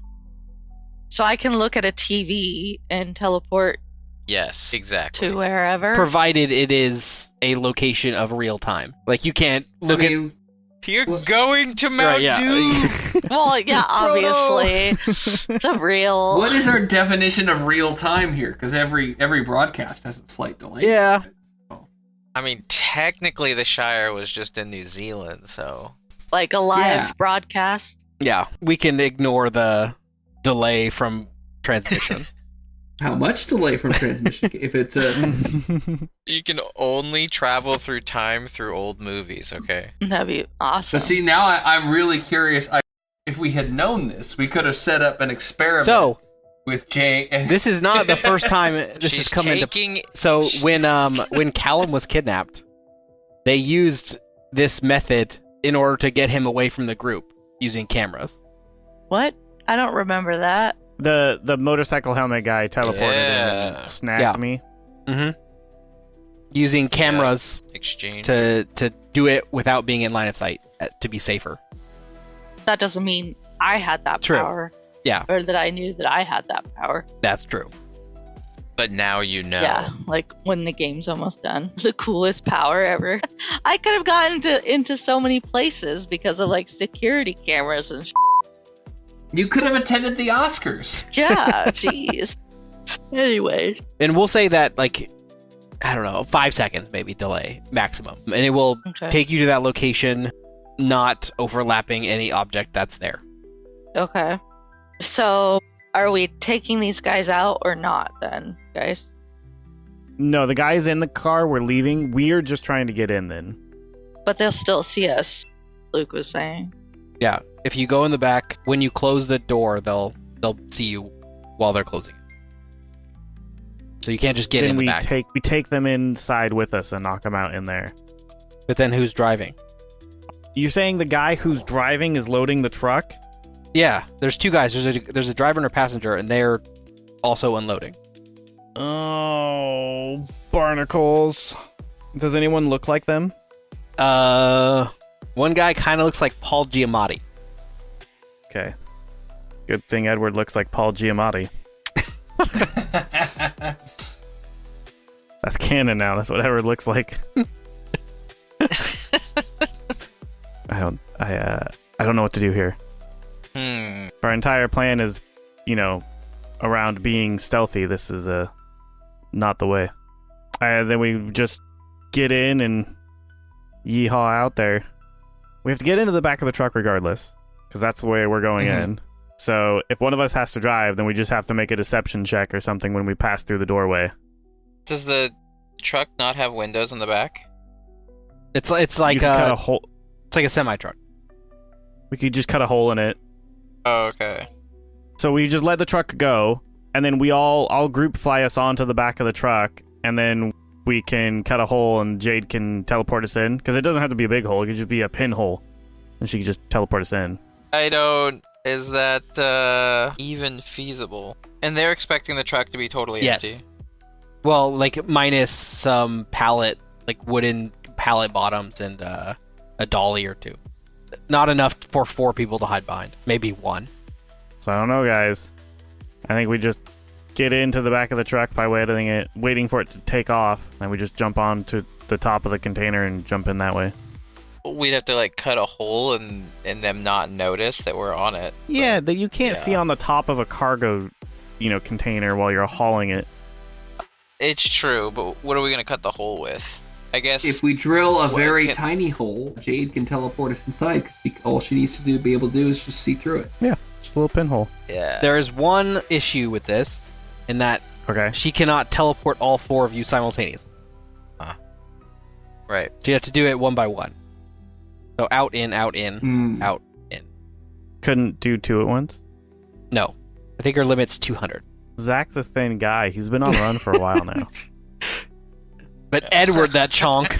So I can look at a TV and teleport Yes, exactly. to wherever. Provided it is a location of real time. Like, you can't look I mean, You're Well- going to Mount Right, yeah. Doom. Well, yeah, obviously. It's a real. what is our definition of real time here? Because every broadcast has a slight delay. Yeah. I mean, technically, the Shire was just in New Zealand, so Like a live Yeah. broadcast? Yeah, we can ignore the delay from transmission. How much delay from transmission? If it's a you can only travel through time through old movies. Okay. That'd be awesome. But see, now I'm really curious. If we had known this, we could have set up an experiment So, with Jay. And this is not the first time this She's has come into. taking. So when Callum was kidnapped, they used this method in order to get him away from the group using cameras. What? I don't remember that. The motorcycle helmet guy teleported Yeah. and snagged Yeah. me. Mm-hmm. Using cameras exchange. to do it without being in line of sight to be safer. That doesn't mean I had that True. power. Yeah. Or that I knew that I had that power. That's true. But now you know. Yeah, like when the game's almost done. The coolest power ever. I could have gotten into so many places because of like security cameras and you could have attended the Oscars. yeah, jeez. Anyway. And we'll say that, like, I don't know, 5 seconds maybe delay maximum. And it will take you to that location, not overlapping any object that's there. Okay. So, are we taking these guys out or not then, guys? No, the guys in the car, we're leaving. We're just trying to get in then. But they'll still see us, Luke was saying. Yeah. If you go in the back, when you close the door, they'll see you while they're closing it. So you can't just get in the back. We take them inside with us and knock them out in there. But then who's driving? You're saying the guy who's driving is loading the truck? Yeah, there's two guys. There's a driver and a passenger, and they're also unloading. Oh, barnacles. Does anyone look like them? One guy kind of looks like Paul Giamatti. Okay. Good thing Edward looks like Paul Giamatti. That's canon now. That's what Edward looks like. I don't know what to do here. Our entire plan is, around being stealthy. This is not the way. Then we just get in and yeehaw out there. We have to get into the back of the truck regardless, because that's the way we're going in. So if one of us has to drive, then we just have to make a deception check or something when we pass through the doorway. Does the truck not have windows in the back? It's like cut a hole. It's like a semi truck. We could just cut a hole in it. Oh, okay. So we just let the truck go, and then we all group fly us onto the back of the truck, and then we can cut a hole and Jade can teleport us in. Because it doesn't have to be a big hole, it could just be a pinhole. And she can just teleport us in. Is that even feasible? And they're expecting the truck to be totally empty. Well, like minus some wooden pallet bottoms and a dolly or two. Not enough for 4 people to hide behind. Maybe 1. So I don't know, guys. I think we just get into the back of the truck by waiting for it to take off, and we just jump on to the top of the container and jump in that way. We'd have to cut a hole and them not notice that we're on it. Yeah, that you can't see on the top of a cargo, container while you're hauling it. It's true, but what are we gonna cut the hole with? I guess if we drill a very tiny hole, Jade can teleport us inside, because all she needs to be able to do is just see through it. Yeah, just a little pinhole. Yeah. There is one issue with this, in that she cannot teleport all 4 of you simultaneously. Right. So you have to do it one by one. So out, in, out, in, out, in. Couldn't do 2 at once? No. I think our limit's 200. Zach's a thin guy. He's been on run for a while now. But Edward, that chonk.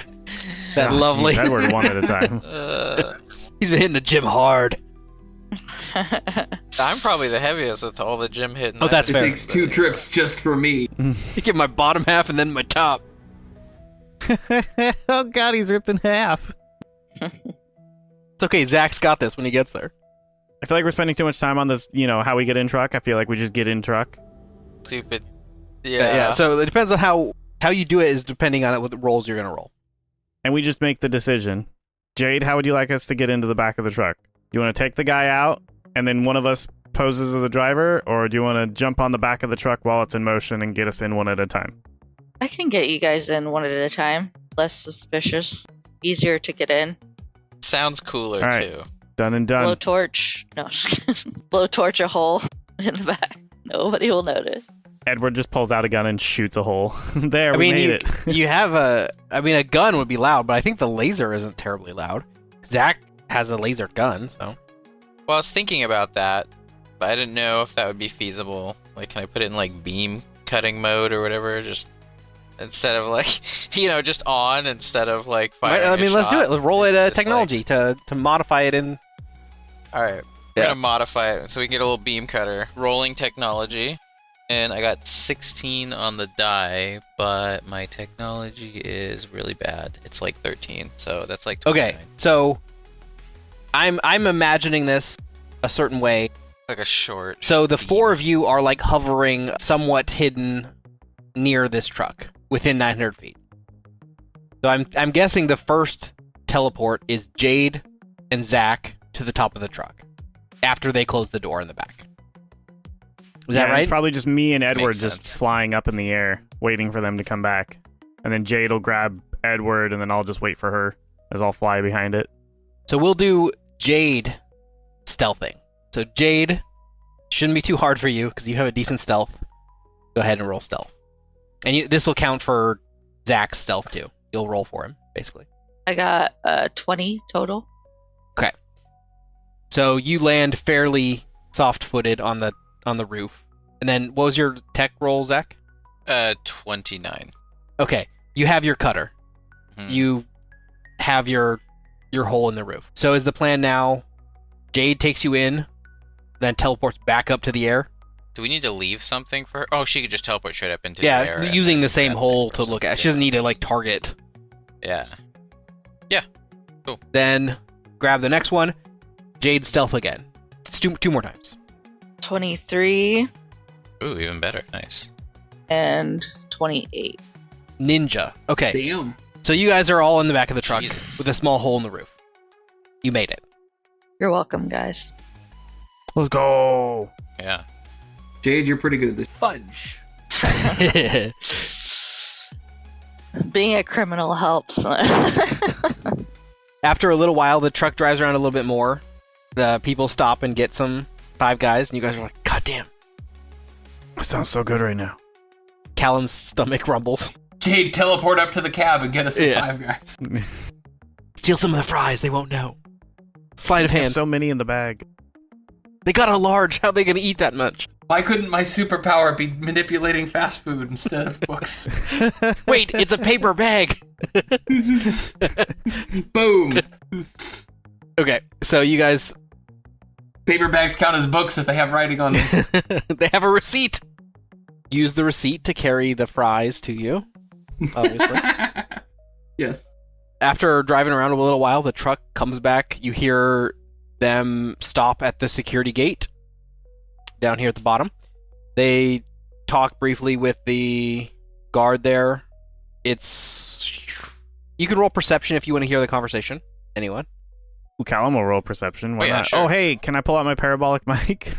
That lovely. Geez, Edward one at a time. He's been hitting the gym hard. I'm probably the heaviest with all the gym hitting. Oh, that's fair. It takes 2 trips just for me. You get my bottom half and then my top. Oh god, he's ripped in half. It's okay, Zach's got this when he gets there. I feel like we're spending too much time on this, how we get in truck. I feel like we just get in truck. Stupid. Yeah. So it depends on how you do it is depending on what rolls you're going to roll. And we just make the decision. Jade, how would you like us to get into the back of the truck? You want to take the guy out, and then one of us poses as a driver, or do you want to jump on the back of the truck while it's in motion and get us in one at a time? I can get you guys in one at a time. Less suspicious. Easier to get in. Sounds cooler, right. too. Done and done. Blowtorch. No, blowtorch a hole in the back. Nobody will notice. Edward just pulls out a gun and shoots a hole. There, we made it. You have a gun would be loud, but I think the laser isn't terribly loud. Zach has a laser gun, so. Well, I was thinking about that, but I didn't know if that would be feasible. Can I put it in beam cutting mode or whatever? Just instead of just on instead of firing. Let's do it. Let's roll it technology to modify it in. All right, we're gonna modify it so we can get a little beam cutter. Rolling technology. And I got 16 on the die, but my technology is really bad. It's 13, so that's 29. Okay, so I'm imagining this a certain way. Like a short. So the beam. 4 of you are hovering somewhat hidden near this truck, within 900 feet. So I'm guessing the first teleport is Jade and Zach to the top of the truck, after they close the door in the back. Was that right? It's probably just me and Edward Makes just sense. flying up in the air, waiting for them to come back. And then Jade will grab Edward, and then I'll just wait for her as I'll fly behind it. So we'll do Jade stealthing. So Jade shouldn't be too hard for you because you have a decent stealth. Go ahead and roll stealth. And this will count for Zach's stealth too. You'll roll for him, basically. I got 20 total. So you land fairly soft-footed on the roof. And then what was your tech roll, Zach? 29. Okay. You have your cutter. Mhm. You have your hole in the roof. So is the plan now Jade takes you in, then teleports back up to the air? Do we need to leave something for her? Oh, she could just teleport straight up into the Yeah, air. and using then the same grab the hole next to person. look at. She doesn't need to target. Yeah. Then grab the next one. Jade stealth again. It's two more times. 23 Ooh, even better. Nice. and 28. Ninja. Okay. Damn. So you guys are all in the back of the truck Jesus. with a small hole in the roof. You made it. You're welcome, guys. Let's go! Yeah. Jade, you're pretty good at this. Fudge. Being a criminal helps. After a little while, the truck drives around a little bit more. The people stop and get some Five Guys, and you guys are like, God damn. That sounds so good right now. Callum's stomach rumbles. Jade, teleport up to the cab and get us some Yeah. Five Guys. Steal some of the fries, they won't know. Sleight of I have hand. so many in the bag. They got a large, how are they going to eat that much? Why couldn't my superpower be manipulating fast food instead of books? Wait, it's a paper bag! Boom. Okay, so you guys, Paper bags count as books if they have writing on them. they have a receipt. Use the receipt to carry the fries to you, obviously. Yes. After driving around a little while, the truck comes back. You hear them stop at the security gate down here at the bottom. They talk briefly with the guard there. You can roll perception if you want to hear the conversation. Anyone? Ooh, Callum will roll perception. Why Oh, yeah, not? sure. Oh, hey, can I pull out my parabolic mic?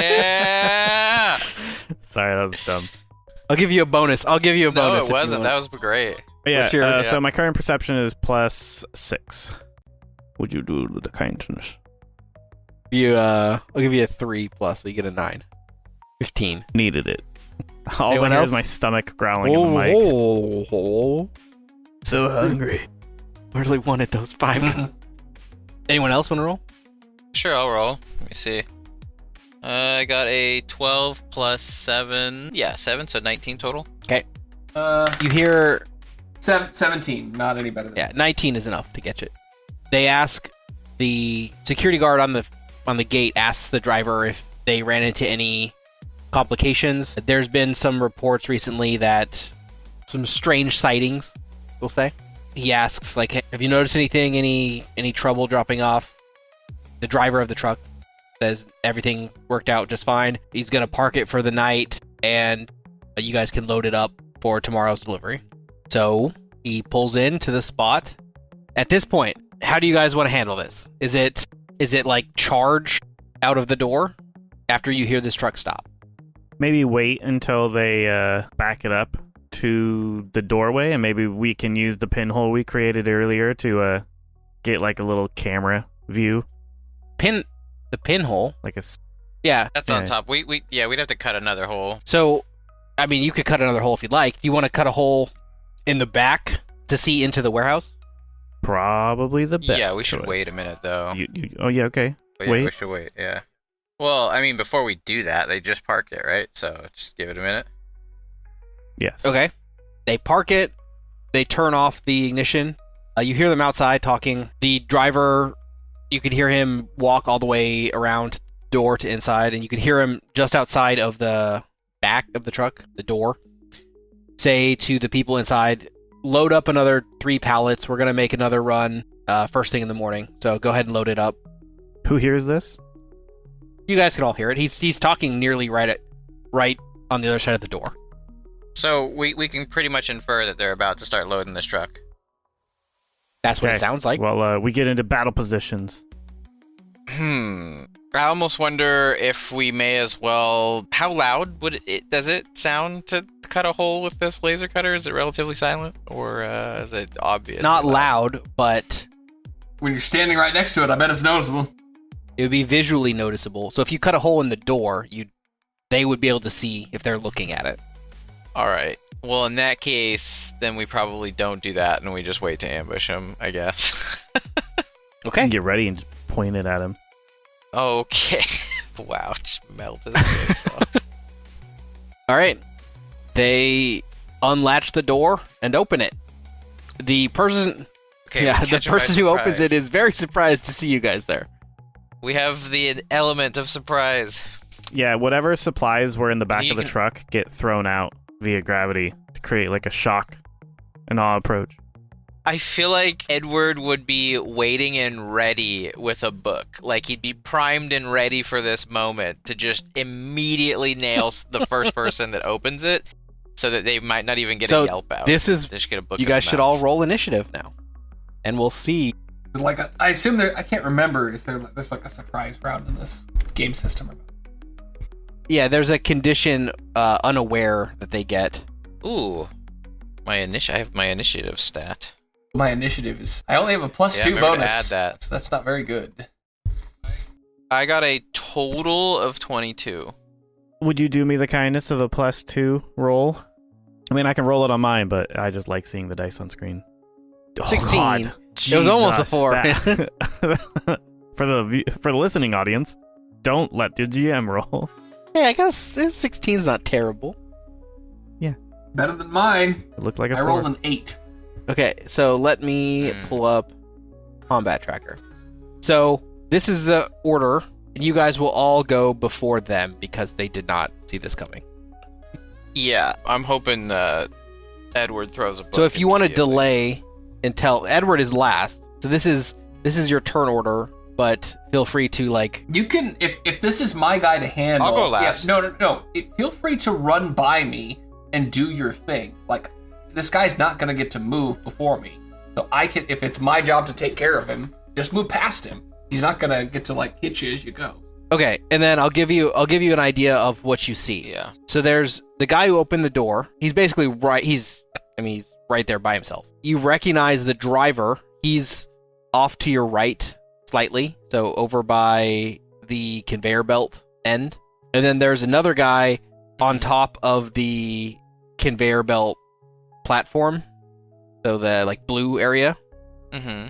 Yeah. Sorry, that was dumb. I'll give you a bonus. No, if you it wasn't. want. That was great. But yeah, What's your- so my current perception is +6. Would you do the kindness? I'll give you a 3 plus, so you get a 9. 15. Needed it. All Anyone I hear else? is my stomach growling in the mic. Oh, So hungry. I really wanted those 5. Anyone else want to roll? Sure, I'll roll. Let me see. I got a 12 plus 7. Yeah, 7, so 19 total. You hear 17. Not any better than 19 is enough to get you. They ask the security guard on the gate asks the driver if they ran into any complications. There's been some reports recently that some strange sightings, we'll say. He asks have you noticed anything, any trouble dropping off? The driver of the truck says everything worked out just fine. He's going to park it for the night and you guys can load it up for tomorrow's delivery. So he pulls into the spot. At this point, how do you guys want to handle this? Is it charge out of the door after you hear this truck stop? Maybe wait until they back it up to the doorway, and maybe we can use the pinhole we created earlier to get a little camera view. The pinhole? Yeah. That's on top. We'd have to cut another hole. So, I mean, you could cut another hole if you'd like. Do you want to cut a hole in the back to see into the warehouse? Probably the best. Yeah, we should choice. wait a minute though. Oh yeah, okay. Yeah, wait. we should wait. Yeah. Well, I mean, before we do that, they just parked it, right? So just give it a minute. Yes. Okay. They park it. They turn off the ignition. You hear them outside talking. The driver, you could hear him walk all the way around door to inside, and you could hear him just outside of the back of the truck, the door, say to the people inside, load up another 3 pallets. We're going to make another run first thing in the morning. So go ahead and load it up. Who hears this? You guys can all hear it. He's talking nearly right on the other side of the door. So we can pretty much infer that they're about to start loading this truck. That's what it Okay. sounds like. Well, we get into battle positions. I almost wonder if we may as well. How loud does it sound to cut a hole with this laser cutter? Is it relatively silent, or is it obvious? Not loud, but When you're standing right next to it, I bet it's noticeable. it would be visually noticeable. So if you cut a hole in the door, they would be able to see if they're looking at it. All right. Well, in that case, then we probably don't do that, and we just wait to ambush him, I guess. Okay. Get ready and just point it at him. Okay. Wow, just melted his face off. All right. They unlatch the door and open it. The person, Okay, yeah, we the catch him by person who opens it surprise. is very surprised to see you guys there. We have the element of surprise. Yeah, whatever supplies were in the back You of the can- truck get thrown out via gravity to create like a shock and awe approach. I feel like Edward would be waiting and ready with a book. Like, he'd be primed and ready for this moment to just immediately nail the first person that opens it, so that they might not even get So a yelp out. this is, They just get a book you in the guys should mouth. all roll initiative now. And we'll see. Like I assume I can't remember. There's like a surprise round in this game system? Yeah, there's a condition unaware that they get. Ooh. I have my initiative stat. My initiative is. I only have a +2 remember to bonus. add that. So that's not very good. I got a total of 22. Would you do me the kindness of a +2 roll? I mean, I can roll it on mine, but I just like seeing the dice on screen. Oh, 16. God. It was almost a Jesus, 4. that- for the listening audience, don't let the GM roll. Hey, I guess 16's not terrible. Better than mine. It looked like a I 4. rolled an 8. Okay, so let me pull up Combat Tracker. So this is the order, and you guys will all go before them because they did not see this coming. Yeah, I'm hoping Edward throws a book. So if you want to immediately. delay until Edward is last, so this is your turn order, but feel free to like. You can if this is my guy to handle. I'll go last. Yeah, no. Feel free to run by me and do your thing. Like, this guy's not gonna get to move before me, so I can. If it's my job to take care of him, just move past him. He's not gonna get to like hit you as you go. Okay, and then I'll give you an idea of what you see. Yeah. So there's the guy who opened the door. He's basically right. He's right there by himself. You recognize the driver. He's off to your right slightly, so over by the conveyor belt end. And then there's another guy on top of the conveyor belt platform, so the like blue area. Mm-hmm.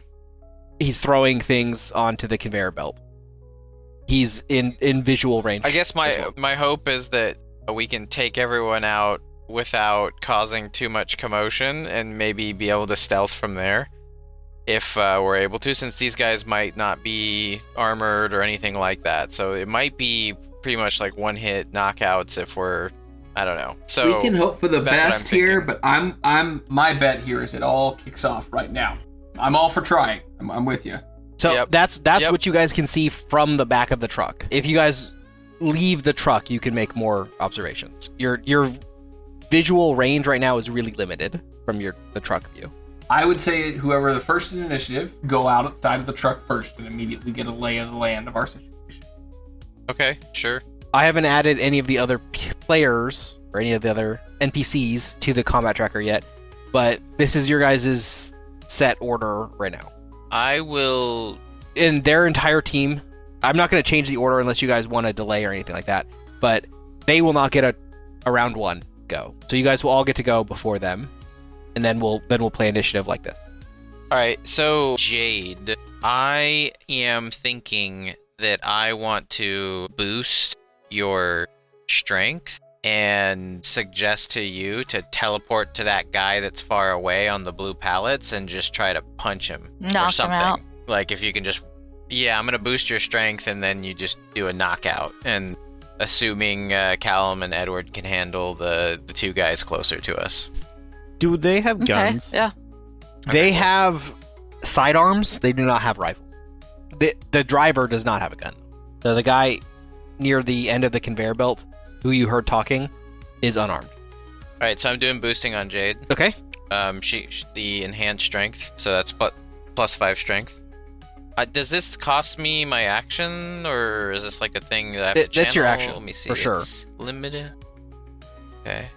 He's throwing things onto the conveyor belt. He's in visual range. I guess as well. my hope is that we can take everyone out without causing too much commotion and maybe be able to stealth from there if we're able to, since these guys might not be armored or anything like that. So it might be pretty much like one-hit knockouts if we're, I don't know. So we can hope for the that's what I'm best here, thinking. but my bet here is it all kicks off right now. I'm all for trying. I'm with you. So Yep. that's Yep. what you guys can see from the back of the truck. If you guys leave the truck, you can make more observations. Your visual range right now is really limited from the truck view. I would say whoever the first in initiative, go outside of the truck first and immediately get a lay of the land of our situation. Okay, sure. I haven't added any of the other players or any of the other NPCs to the combat tracker yet, but this is your guys' set order right now. I will. In their entire team, I'm not going to change the order unless you guys want to delay or anything like that, but they will not get a round one go. So you guys will all get to go before them, and then we'll play initiative like this. All right, so Jade, I am thinking that I want to boost your strength and suggest to you to teleport to that guy that's far away on the blue pallets and just try to punch him or Knock him something. out. Like if you can just, I'm gonna boost your strength and then you just do a knockout. And assuming Callum and Edward can handle the two guys closer to us. Do they have guns? Okay, yeah. They have sidearms. They do not have rifles. The driver does not have a gun. So the guy near the end of the conveyor belt, who you heard talking, is unarmed. All right, so I'm doing boosting on Jade. Okay. She the enhanced strength, so that's plus 5 strength. Does this cost me my action, or is this like a thing that I have to channel? That's your action, Let me see. for sure. It's limited. Okay.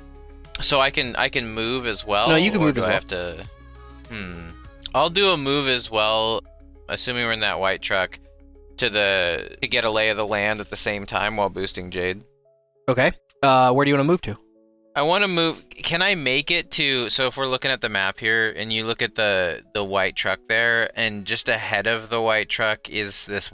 So I can move as well. No, you can or move do as I well. have to? I'll do a move as well, assuming we're in that white truck, to get a lay of the land at the same time while boosting Jade. Okay. Where do you want to move to? I want to move. Can I make it to? So if we're looking at the map here, and you look at the white truck there, and just ahead of the white truck is this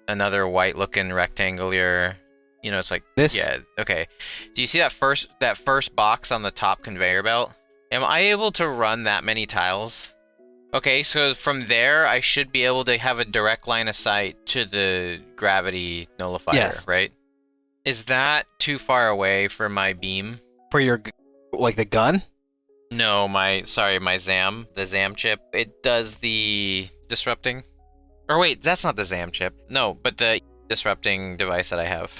another white-looking rectangular. You know, it's like This? Yeah. Okay. Do you see that first box on the top conveyor belt? Am I able to run that many tiles? Okay, so from there, I should be able to have a direct line of sight to the gravity nullifier, Yes. right? Is that too far away for my beam? For your, like, the gun? No, the ZAM chip. It does the disrupting. Or wait, that's not the ZAM chip. No, but the disrupting device that I have.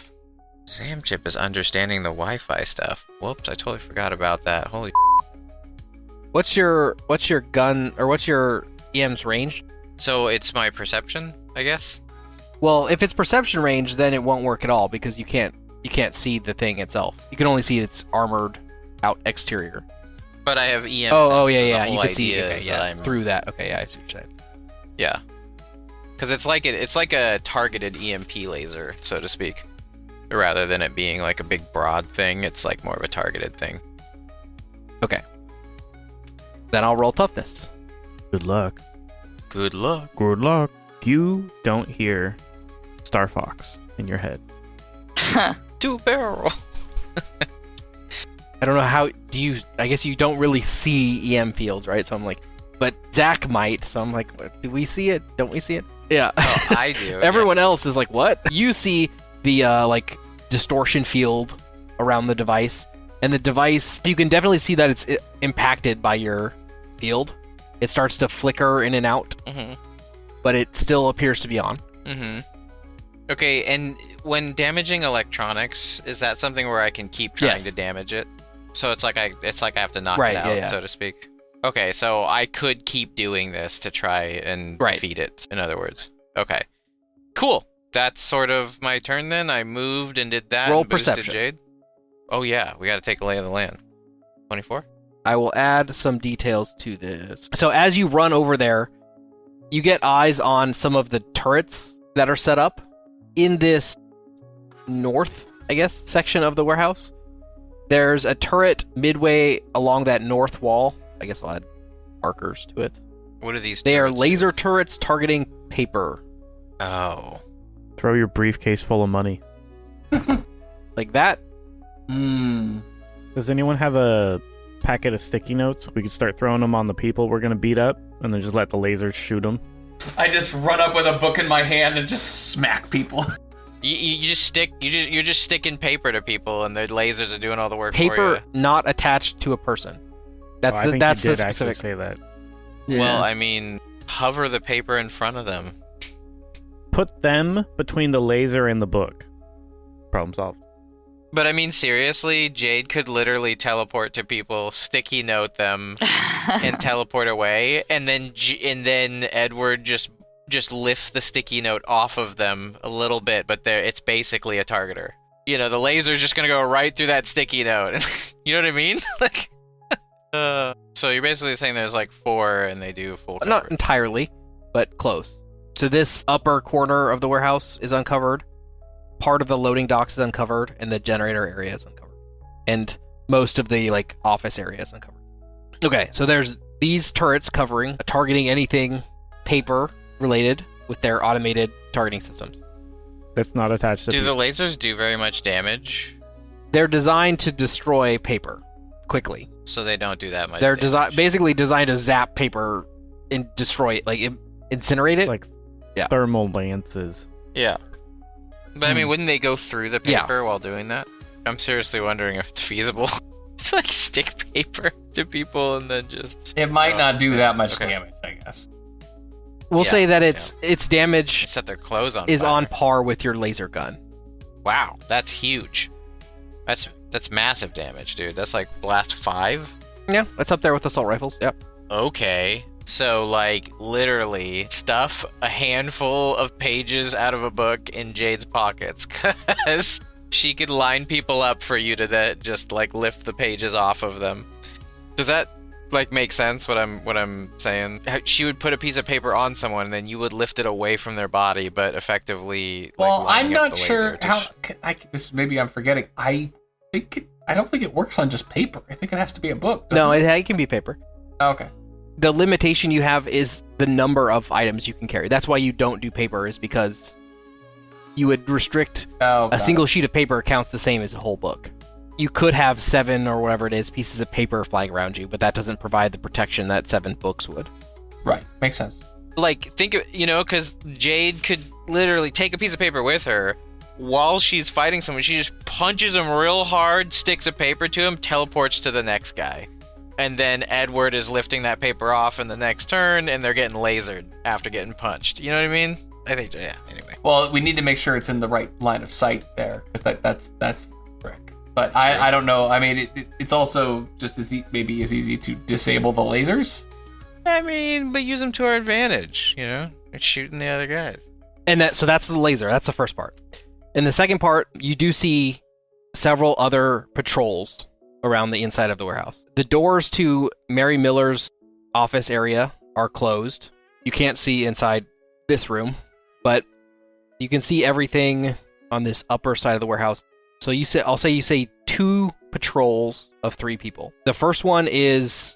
ZAM chip is understanding the Wi-Fi stuff. Whoops, I totally forgot about that. Holy. What's your gun, or what's your EM's range? So it's my perception, I guess. Well, if it's perception range, then it won't work at all because you can't see the thing itself. You can only see its armored out exterior. But I have EM. Oh, sense, yeah, so the yeah. whole You can see idea okay, is yeah, that I'm- through that. Okay, yeah, I see what you're saying. Yeah. Because it's like a targeted EMP laser, so to speak. Rather than it being like a big broad thing, it's like more of a targeted thing. Okay. Then I'll roll toughness. Good luck. Good luck. Good luck. You don't hear Star Fox in your head. Two barrel. I don't know how do you. I guess you don't really see EM fields, right? So I'm like, but Zach might. So I'm like, what, do we see it? Don't we see it? Yeah. Oh, I do. Everyone else is like, what? You see the like distortion field around the device, and the device, you can definitely see that it's impacted by your field. It starts to flicker in and out, but it still appears to be on. Okay, and when damaging electronics, is that something where I can keep trying Yes. to damage it? So it's like I have to knock Right, it out, yeah, yeah. so to speak. Okay, so I could keep doing this to try and Right. defeat it, in other words. Okay. Cool. That's sort of my turn then. I moved and did that. Roll and boosted perception. Jade. Oh yeah, we gotta take a lay of the land. 24? I will add some details to this. So as you run over there, you get eyes on some of the turrets that are set up in this north, I guess, section of the warehouse. There's a turret midway along that north wall. I guess I'll add markers to it. What are these They are turrets? laser turrets targeting paper. Oh. Throw your briefcase full of money. Like that? Does anyone have a packet of sticky notes? We could start throwing them on the people we're gonna beat up, and then just let the lasers shoot them. I just run up with a book in my hand and just smack people. You're just sticking paper to people, and the lasers are doing all the work for Paper you. not attached to a person. That's Oh, I the, think that's you the did actually specific. say that. Well, I mean, hover the paper in front of them. Put them between the laser and the book. Problem solved. But I mean, seriously, Jade could literally teleport to people, sticky note them, and teleport away, and then Edward just lifts the sticky note off of them a little bit, but it's basically a targeter. You know, the laser's just gonna go right through that sticky note. You know what I mean? Like, so you're basically saying there's like 4, and they do full coverage. Not entirely, but close. So this upper corner of the warehouse is uncovered. Part of the loading docks is uncovered, and the generator area is uncovered. And most of the like office area is uncovered. Okay, so there's these turrets targeting anything paper related with their automated targeting systems. That's not attached to Do the people. lasers do very much damage? They're designed to destroy paper quickly. So they don't do that much They're damage. basically designed to zap paper and destroy it, like incinerate it. Like Yeah. thermal lances. Yeah. But I mean, wouldn't they go through the Yeah. paper while doing that? I'm seriously wondering if it's feasible. To, like, stick paper to people and then just... It might not do that much Okay. damage, I guess. We'll Yeah, say that its damage set their clothes on is fire. on par with your laser gun. Wow, that's huge. That's massive damage, dude. That's like blast 5? Yeah, that's up there with assault rifles. Yep. Okay. So, like, literally stuff a handful of pages out of a book in Jade's pockets, because she could line people up for you to just, like, lift the pages off of them. Does that, like, make sense, what I'm saying? She would put a piece of paper on someone, and then you would lift it away from their body, but effectively, Well, like, I'm lining up not the sure laser. how. This maybe I'm forgetting. I don't think it works on just paper. I think it has to be a book. No, doesn't it can be paper. Okay. The limitation you have is the number of items you can carry. That's why you don't do paper, is because you would restrict Oh, a got single it. sheet of paper counts the same as a whole book. You could have 7 or whatever it is pieces of paper flying around you, but that doesn't provide the protection that 7 books would. Right. Makes sense. Like, think of, because Jade could literally take a piece of paper with her while she's fighting someone. She just punches him real hard, sticks a paper to him, teleports to the next guy. And then Edward is lifting that paper off in the next turn, and they're getting lasered after getting punched. You know what I mean? I think, yeah, anyway. Well, we need to make sure it's in the right line of sight there, because that's correct. But I don't know. I mean, it's also just maybe as easy to disable the lasers. I mean, but use them to our advantage, like shooting the other guys. And so that's the laser. That's the first part. In the second part, you do see several other patrols around the inside of the warehouse. The doors to Mary Miller's office area are closed. You can't see inside this room, but you can see everything on this upper side of the warehouse. So I'll say you say 2 patrols of 3 people. The first one is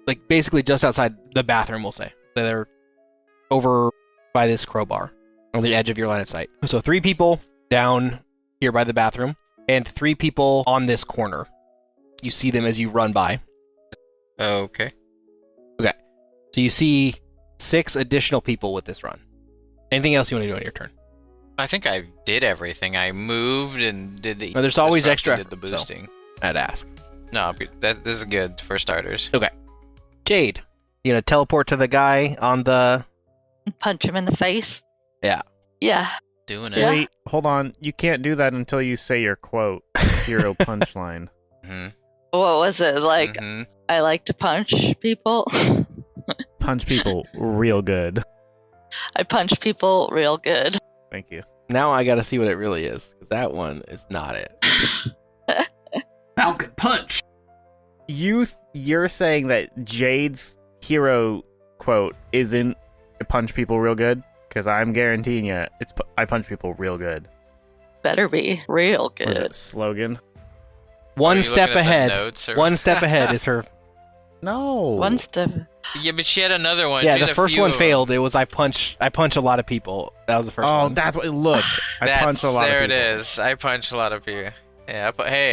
like basically just outside the bathroom, we'll say. So they're over by this crowbar on the edge of your line of sight. So 3 people down here by the bathroom and 3 people on this corner. You see them as you run by. Okay. Okay. So you see 6 additional people with this run. Anything else you want to do on your turn? I think I did everything. I moved and did the... No, there's always extra Did the effort, so boosting. I'd ask. No, this is good for starters. Okay. Jade, you gonna teleport to the guy on the... Punch him in the face. Yeah. Yeah. Doing it. Yeah. Wait, hold on. You can't do that until you say your quote. Hero punchline. Mm-hmm. What was it? Like, Mm-hmm. I like to punch people. Punch people real good. I punch people real good. Thank you. Now I gotta see what it really is, because that one is not it. Falcon Punch. You're saying that Jade's hero quote isn't I punch people real good? Because I'm guaranteeing you, it's I punch people real good. Better be real What is it, good. slogan? One step ahead. One step ahead is her... No. One step. Yeah, but she had another one. Yeah, She had the a first few one of them. failed. It was I punch a lot of people. That was the first Oh, one. that's what. Look, I punch a lot There of people. it is. I punch a lot of people. Yeah,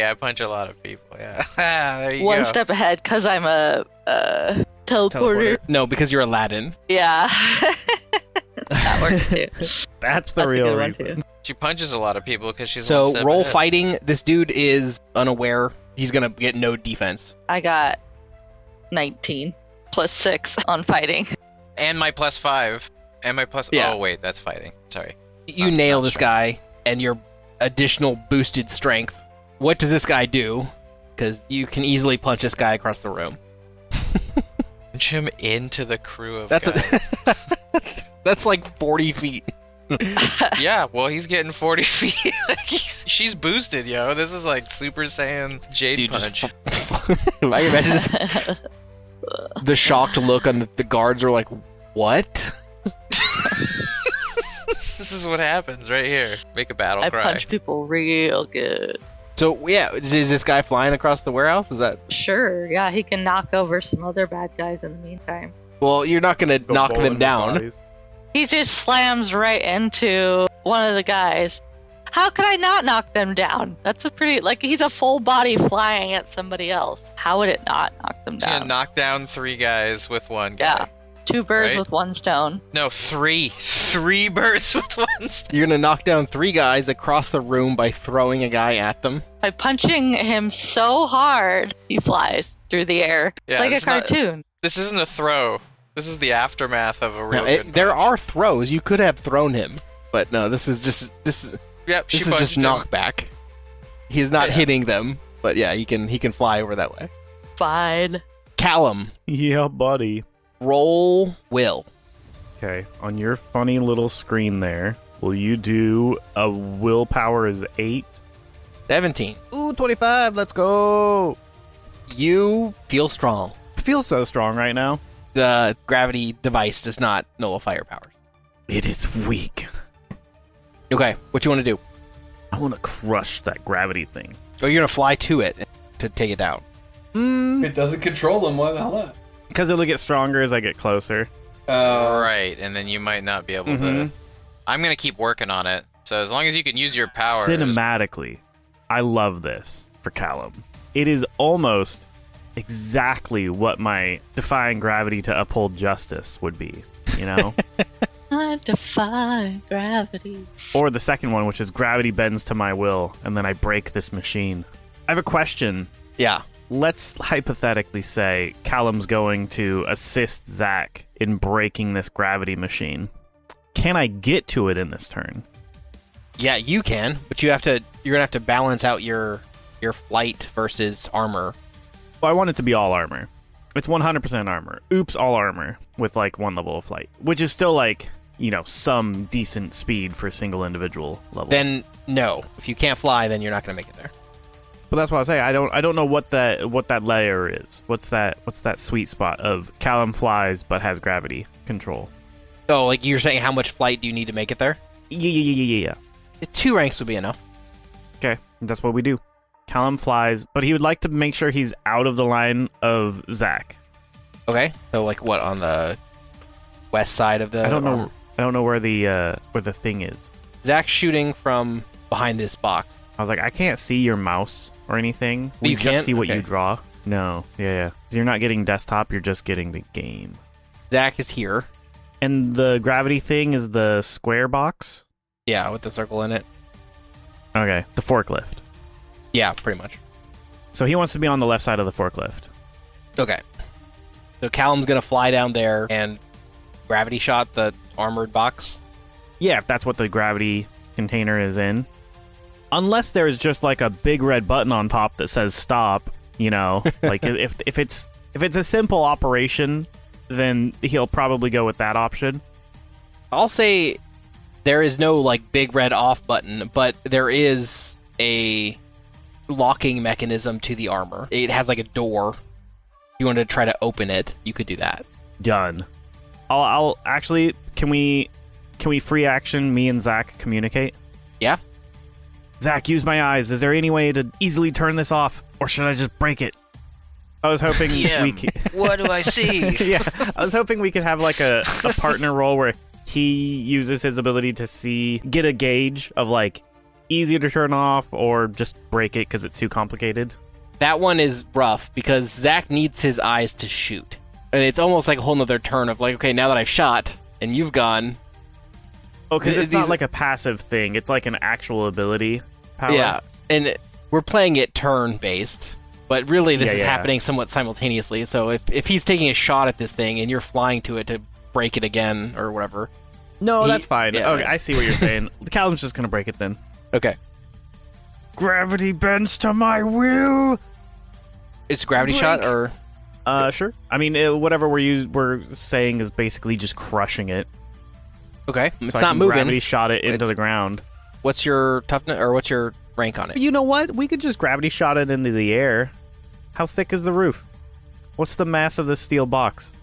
I punch a lot of people. Yeah. there you One go. step ahead, because I'm a teleporter. Teleporter. No, because you're Aladdin. Yeah. That works too. That's the That's a real good one, reason. too. She punches a lot of people because she's one So step roll ahead. fighting. This dude is unaware. He's gonna get no defense. I got 19 plus 6 on fighting. And my +5. And my plus. Yeah. Oh wait, that's fighting. Sorry. You I'm nail not this sure. guy, and your additional boosted strength. What does this guy do? Because you can easily punch this guy across the room. Punch him into the crew of That's guys. that's like 40 feet. Yeah, well, he's getting 40 feet. She's boosted, yo. This is like Super Saiyan Jade Dude, Punch. I can imagine this, the shocked look on the guards are like, what? This is what happens right here. Make a battle I cry. punch people real good. So yeah, is this guy flying across the warehouse? Is that... Sure, yeah, he can knock over some other bad guys in the meantime. Well, you're not gonna Go knock bowling them with down. bodies. He just slams right into one of the guys. How could I not knock them down? That's a pretty, like, he's a full body flying at somebody else. How would it not knock them He's gonna down? knock down 3 guys with 1 guy. Yeah. 2 birds Right? with 1 stone. No, 3. 3 birds with 1 stone. You're gonna knock down 3 guys across the room by throwing a guy at them. By punching him so hard, he flies through the air Yeah, like a it's not- cartoon. This isn't a throw. This is the aftermath of a real Now, good there punch. are throws. You could have thrown him, but no. This is just Yep, she this is punched just him. knockback. He's not Yeah. hitting them, but yeah, he can fly over that way. Fine. Callum, Yeah, buddy. Roll will. Okay, on your funny little screen there, will you do a willpower is 8? 17. Ooh, 25, let's go! You feel strong. I feel so strong right now. The gravity device does not nullify your powers. It is weak. Okay, what you want to do? I want to crush that gravity thing. Oh, you're going to fly to it to take it down. If it doesn't control them, why the hell not? Because it'll get stronger as I get closer. Right, and then you might not be able to. I'm gonna keep working on it. So as long as you can use your powers. Cinematically, I love this for Callum. It is almost exactly what my defying gravity to uphold justice would be, you know? I defy gravity. Or the second one, which is gravity bends to my will, and then I break this machine. I have a question. Yeah. Let's hypothetically say Callum's going to assist Zach in breaking this gravity machine. Can I get to it in this turn? Yeah, you can, but you're going to have to balance out your flight versus armor. Well, I want it to be all armor. It's 100% armor. Oops, all armor with like 1 level of flight, which is still like, you know, some decent speed for a single individual level. Then no. If you can't fly, then you're not going to make it there. But that's what I say. I don't know what that layer is. What's that sweet spot of Callum flies but has gravity control? Oh, like you're saying how much flight do you need to make it there? Yeah. 2 ranks would be enough. Okay, that's what we do. Callum flies, but he would like to make sure he's out of the line of Zach. Okay. So like what, on the west side of the I don't know where the thing is. Zach's shooting from behind this box. I was like, I can't see your mouse or anything. We You just can't? see what Okay. you draw. No, yeah. 'Cause you're not getting desktop, you're just getting the game. Zach is here. And the gravity thing is the square box? Yeah, with the circle in it. Okay, the forklift. Yeah, pretty much. So he wants to be on the left side of the forklift. Okay. So Callum's going to fly down there and gravity shot the armored box. Yeah, if that's what the gravity container is in. Unless there's just like a big red button on top that says stop, you know, like if it's a simple operation, then he'll probably go with that option. I'll say there is no like big red off button, but there is a locking mechanism to the armor. It has like a door. If you wanted to try to open it, you could do that. Done. I'll actually, can we free action me and Zach communicate? Yeah. Zach, use my eyes. Is there any way to easily turn this off? Or should I just break it? I was hoping we could... What do I see? Yeah, I was hoping we could have like a partner role where he uses his ability to get a gauge of like easy to turn off or just break it because it's too complicated. That one is rough because Zach needs his eyes to shoot. And it's almost like a whole nother turn of like, okay, now that I've shot and you've gone... Oh, because it's not these- like a passive thing. It's like an actual ability power. Yeah, and we're playing it turn-based, but really this is Yeah. happening somewhat simultaneously. So if he's taking a shot at this thing and you're flying to it to break it again or whatever... No, that's fine. yeah, Okay, right. I see what you're saying. Callum's just going to break it then. Okay. Gravity bends to my will. It's gravity shot or... Sure. I mean, whatever we're saying is basically just crushing it. Okay, it's So I not can moving. Gravity shot it into It's- the ground. What's your toughness or what's your rank on it? You know what? We could just gravity shot it into the air. How thick is the roof? What's the mass of this steel box?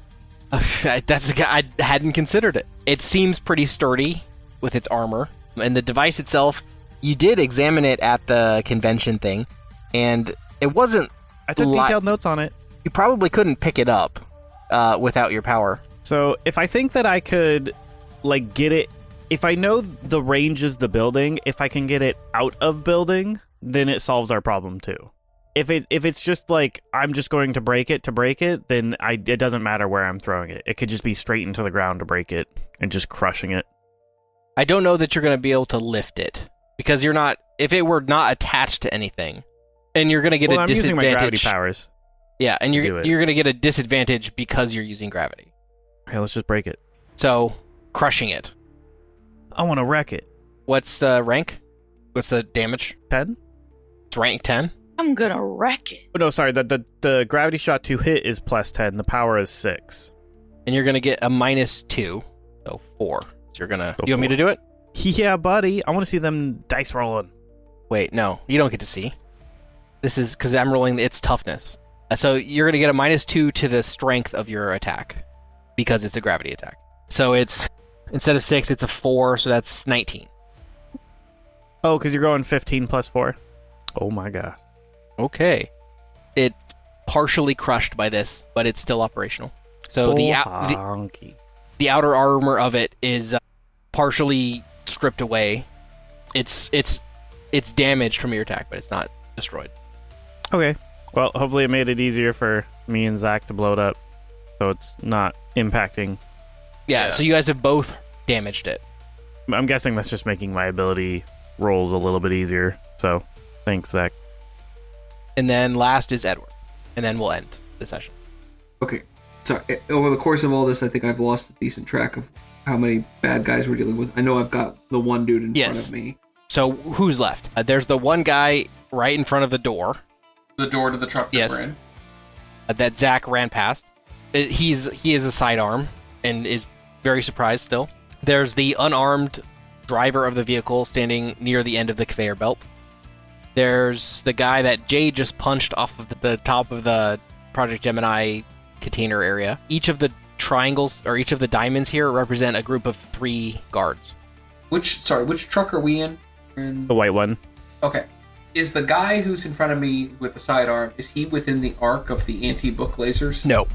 I hadn't considered it. It seems pretty sturdy with its armor. And the device itself, you did examine it at the convention thing, and it wasn't... I took detailed notes on it. You probably couldn't pick it up without your power. So if I think that I could, like, get it, if I know the range is the building, if I can get it out of building, then it solves our problem too. If it's just like I'm just going to break it, then it doesn't matter where I'm throwing it. It could just be straight into the ground to break it and just crushing it. I don't know that you're going to be able to lift it because you're not. If it were not attached to anything, and you're going to get Well, a I'm using disadvantage. my gravity powers. Yeah, and do you're it. going to get a disadvantage because you're using gravity. Okay, let's just break it. So crushing it. I want to wreck it. What's the rank? What's the damage? 10? It's rank 10. I'm gonna wreck it. Oh, no, sorry. The gravity shot to hit is plus 10. The power is 6. and you're gonna get a -2, so 4. So you're gonna. Go You want me for to do it? Yeah, buddy. I want to see them dice rolling. Wait, no, you don't get to see. This is because I'm rolling its toughness. So you're gonna get a -2 to the strength of your attack because it's a gravity attack. So it's instead of 6, it's a 4, so that's 19. Oh, because you're going 15 plus 4. Oh my god. Okay. It's partially crushed by this, but it's still operational. So Honky. the outer armor of it is partially stripped away. It's damaged from your attack, but it's not destroyed. Okay. Well, hopefully it made it easier for me and Zach to blow it up, so it's not impacting. Yeah, so you guys have both damaged it. I'm guessing that's just making my ability rolls a little bit easier. So, thanks, Zach. And then last is Edward. And then we'll end the session. Okay. Sorry. Over the course of all this, I think I've lost a decent track of how many bad guys we're dealing with. I know I've got the one dude in front of me. So who's left? There's the one guy right in front of the door. The door to the truck that Yes. we're in. That Zach ran past. He is a sidearm and is very surprised still. There's the unarmed driver of the vehicle standing near the end of the conveyor belt. There's the guy that Jay just punched off of the top of the Project Gemini container area. Each of the triangles, or each of the diamonds here, represent a group of 3 guards. Which truck are we in? The white one. Okay. Is the guy who's in front of me with the sidearm, is he within the arc of the anti-book lasers? No.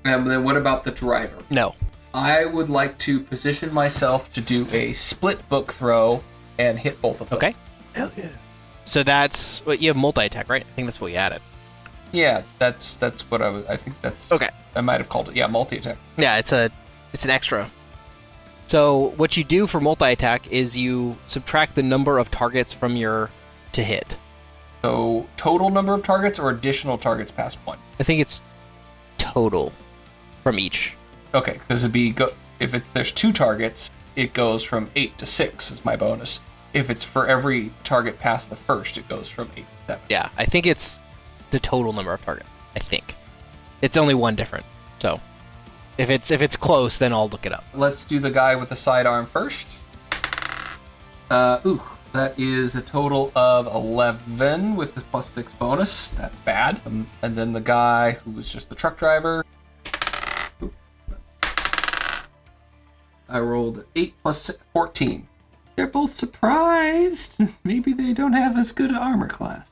Then what about the driver? No. I would like to position myself to do a split book throw and hit both of them. Okay. Hell yeah. So that's what you have, multi-attack, right? I think that's what you added. Yeah, that's what I think that's Okay. I might have called it. Yeah, multi-attack. Yeah, it's an extra. So what you do for multi-attack is you subtract the number of targets from your to hit. So total number of targets or additional targets past 1? I think it's total from each. Okay, because if there's 2 targets, it goes from 8 to 6 is my bonus. If it's for every target past the first, it goes from 8 to 7. Yeah, I think it's the total number of targets. I think it's only one different. So if it's close, then I'll look it up. Let's do the guy with the sidearm first. That is a total of 11 with the +6 bonus. That's bad. And then the guy who was just the truck driver. I rolled 8 plus 6, 14. They're both surprised. Maybe they don't have as good an armor class.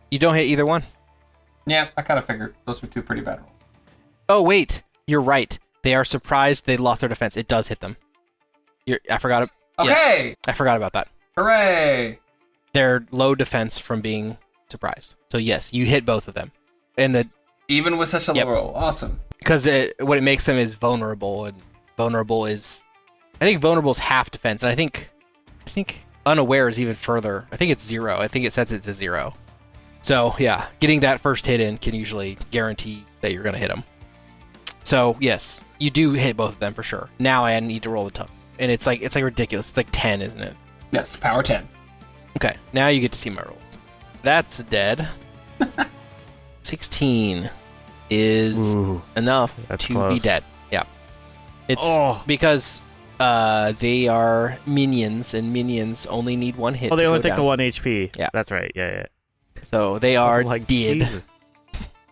You don't hit either one. Yeah, I kind of figured. Those were 2 pretty bad rolls. Oh wait, you're right. They are surprised they lost their defense. It does hit them. I forgot. Okay! Yes, I forgot about that. Hooray! They're low defense from being surprised. So yes, you hit both of them. And Even with such a low roll. Awesome. because what it makes them is vulnerable, and vulnerable is, I think vulnerable is half defense, and I think unaware is even further. I think it's 0. I think it sets it to 0. So yeah, getting that first hit in can usually guarantee that you're going to hit them. So yes, you do hit both of them for sure. Now I need to roll the tough, and it's like ridiculous. It's like 10, isn't it? Yes, power 10. Okay, now you get to see my rolls. That's dead. 16 is Ooh, enough that's to be close. dead. Yeah. It's Oh. because they are minions, and minions only need 1 hit. Oh, they to only go take the down. 1 HP. Yeah. That's right. Yeah. So they are like dead. Jesus.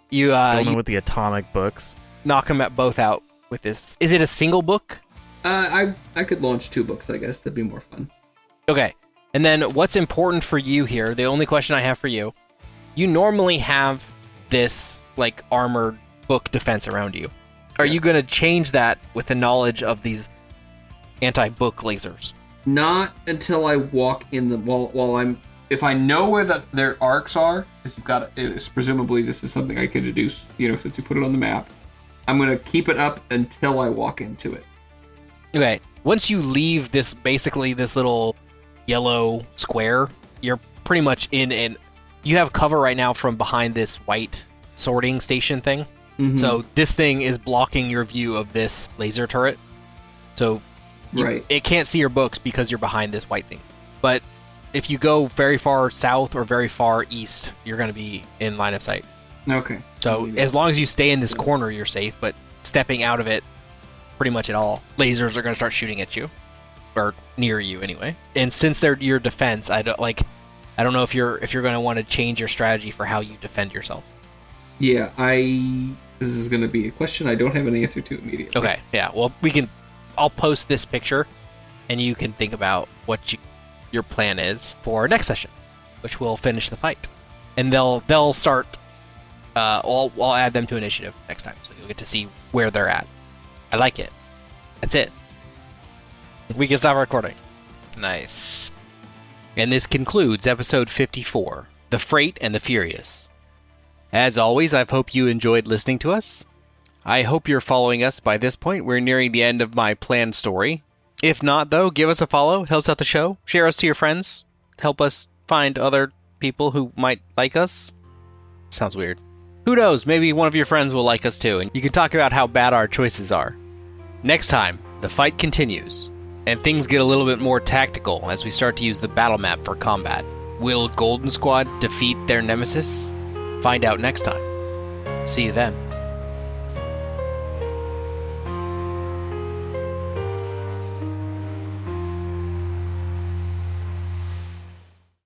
You Going you with the atomic books. knock them both out with this. Is it a single book? I could launch 2 books, I guess. That'd be more fun. Okay. And then what's important for you here, the only question I have for you, you normally have this like armored book defense around you. Are you going to change that with the knowledge of these anti-book lasers? Not until I walk in the while I'm. If I know where their arcs are, because you've got presumably this is something I can deduce, since you put it on the map, I'm going to keep it up until I walk into it. Okay. Once you leave this little yellow square, you're pretty much in, and you have cover right now from behind this white sorting station thing. Mhm. So this thing is blocking your view of this laser turret. So Right. it can't see your books because you're behind this white thing. But if you go very far south or very far east, you're going to be in line of sight. Okay. So as long as you stay in this corner, you're safe. But stepping out of it, pretty much at all. Lasers are going to start shooting at you, or near you anyway. And since they're your defense, I don't know if you're going to want to change your strategy for how you defend yourself. Yeah, this is going to be a question I don't have an answer to immediately. Okay, yeah. Well, I'll post this picture, and you can think about what your plan is for next session, which will finish the fight. And they'll start. I'll add them to initiative next time, so you'll get to see where they're at. I like it. That's it. We can stop recording. Nice. And this concludes episode 54, The Freight and the Furious. As always, I hope you enjoyed listening to us. I hope you're following us by this point. We're nearing the end of my planned story. If not, though, give us a follow. It helps out the show. Share us to your friends. Help us find other people who might like us. Sounds weird. Who knows? Maybe one of your friends will like us too, and you can talk about how bad our choices are. Next time, the fight continues, and things get a little bit more tactical as we start to use the battle map for combat. Will Golden Squad defeat their nemesis? Find out next time. See you then.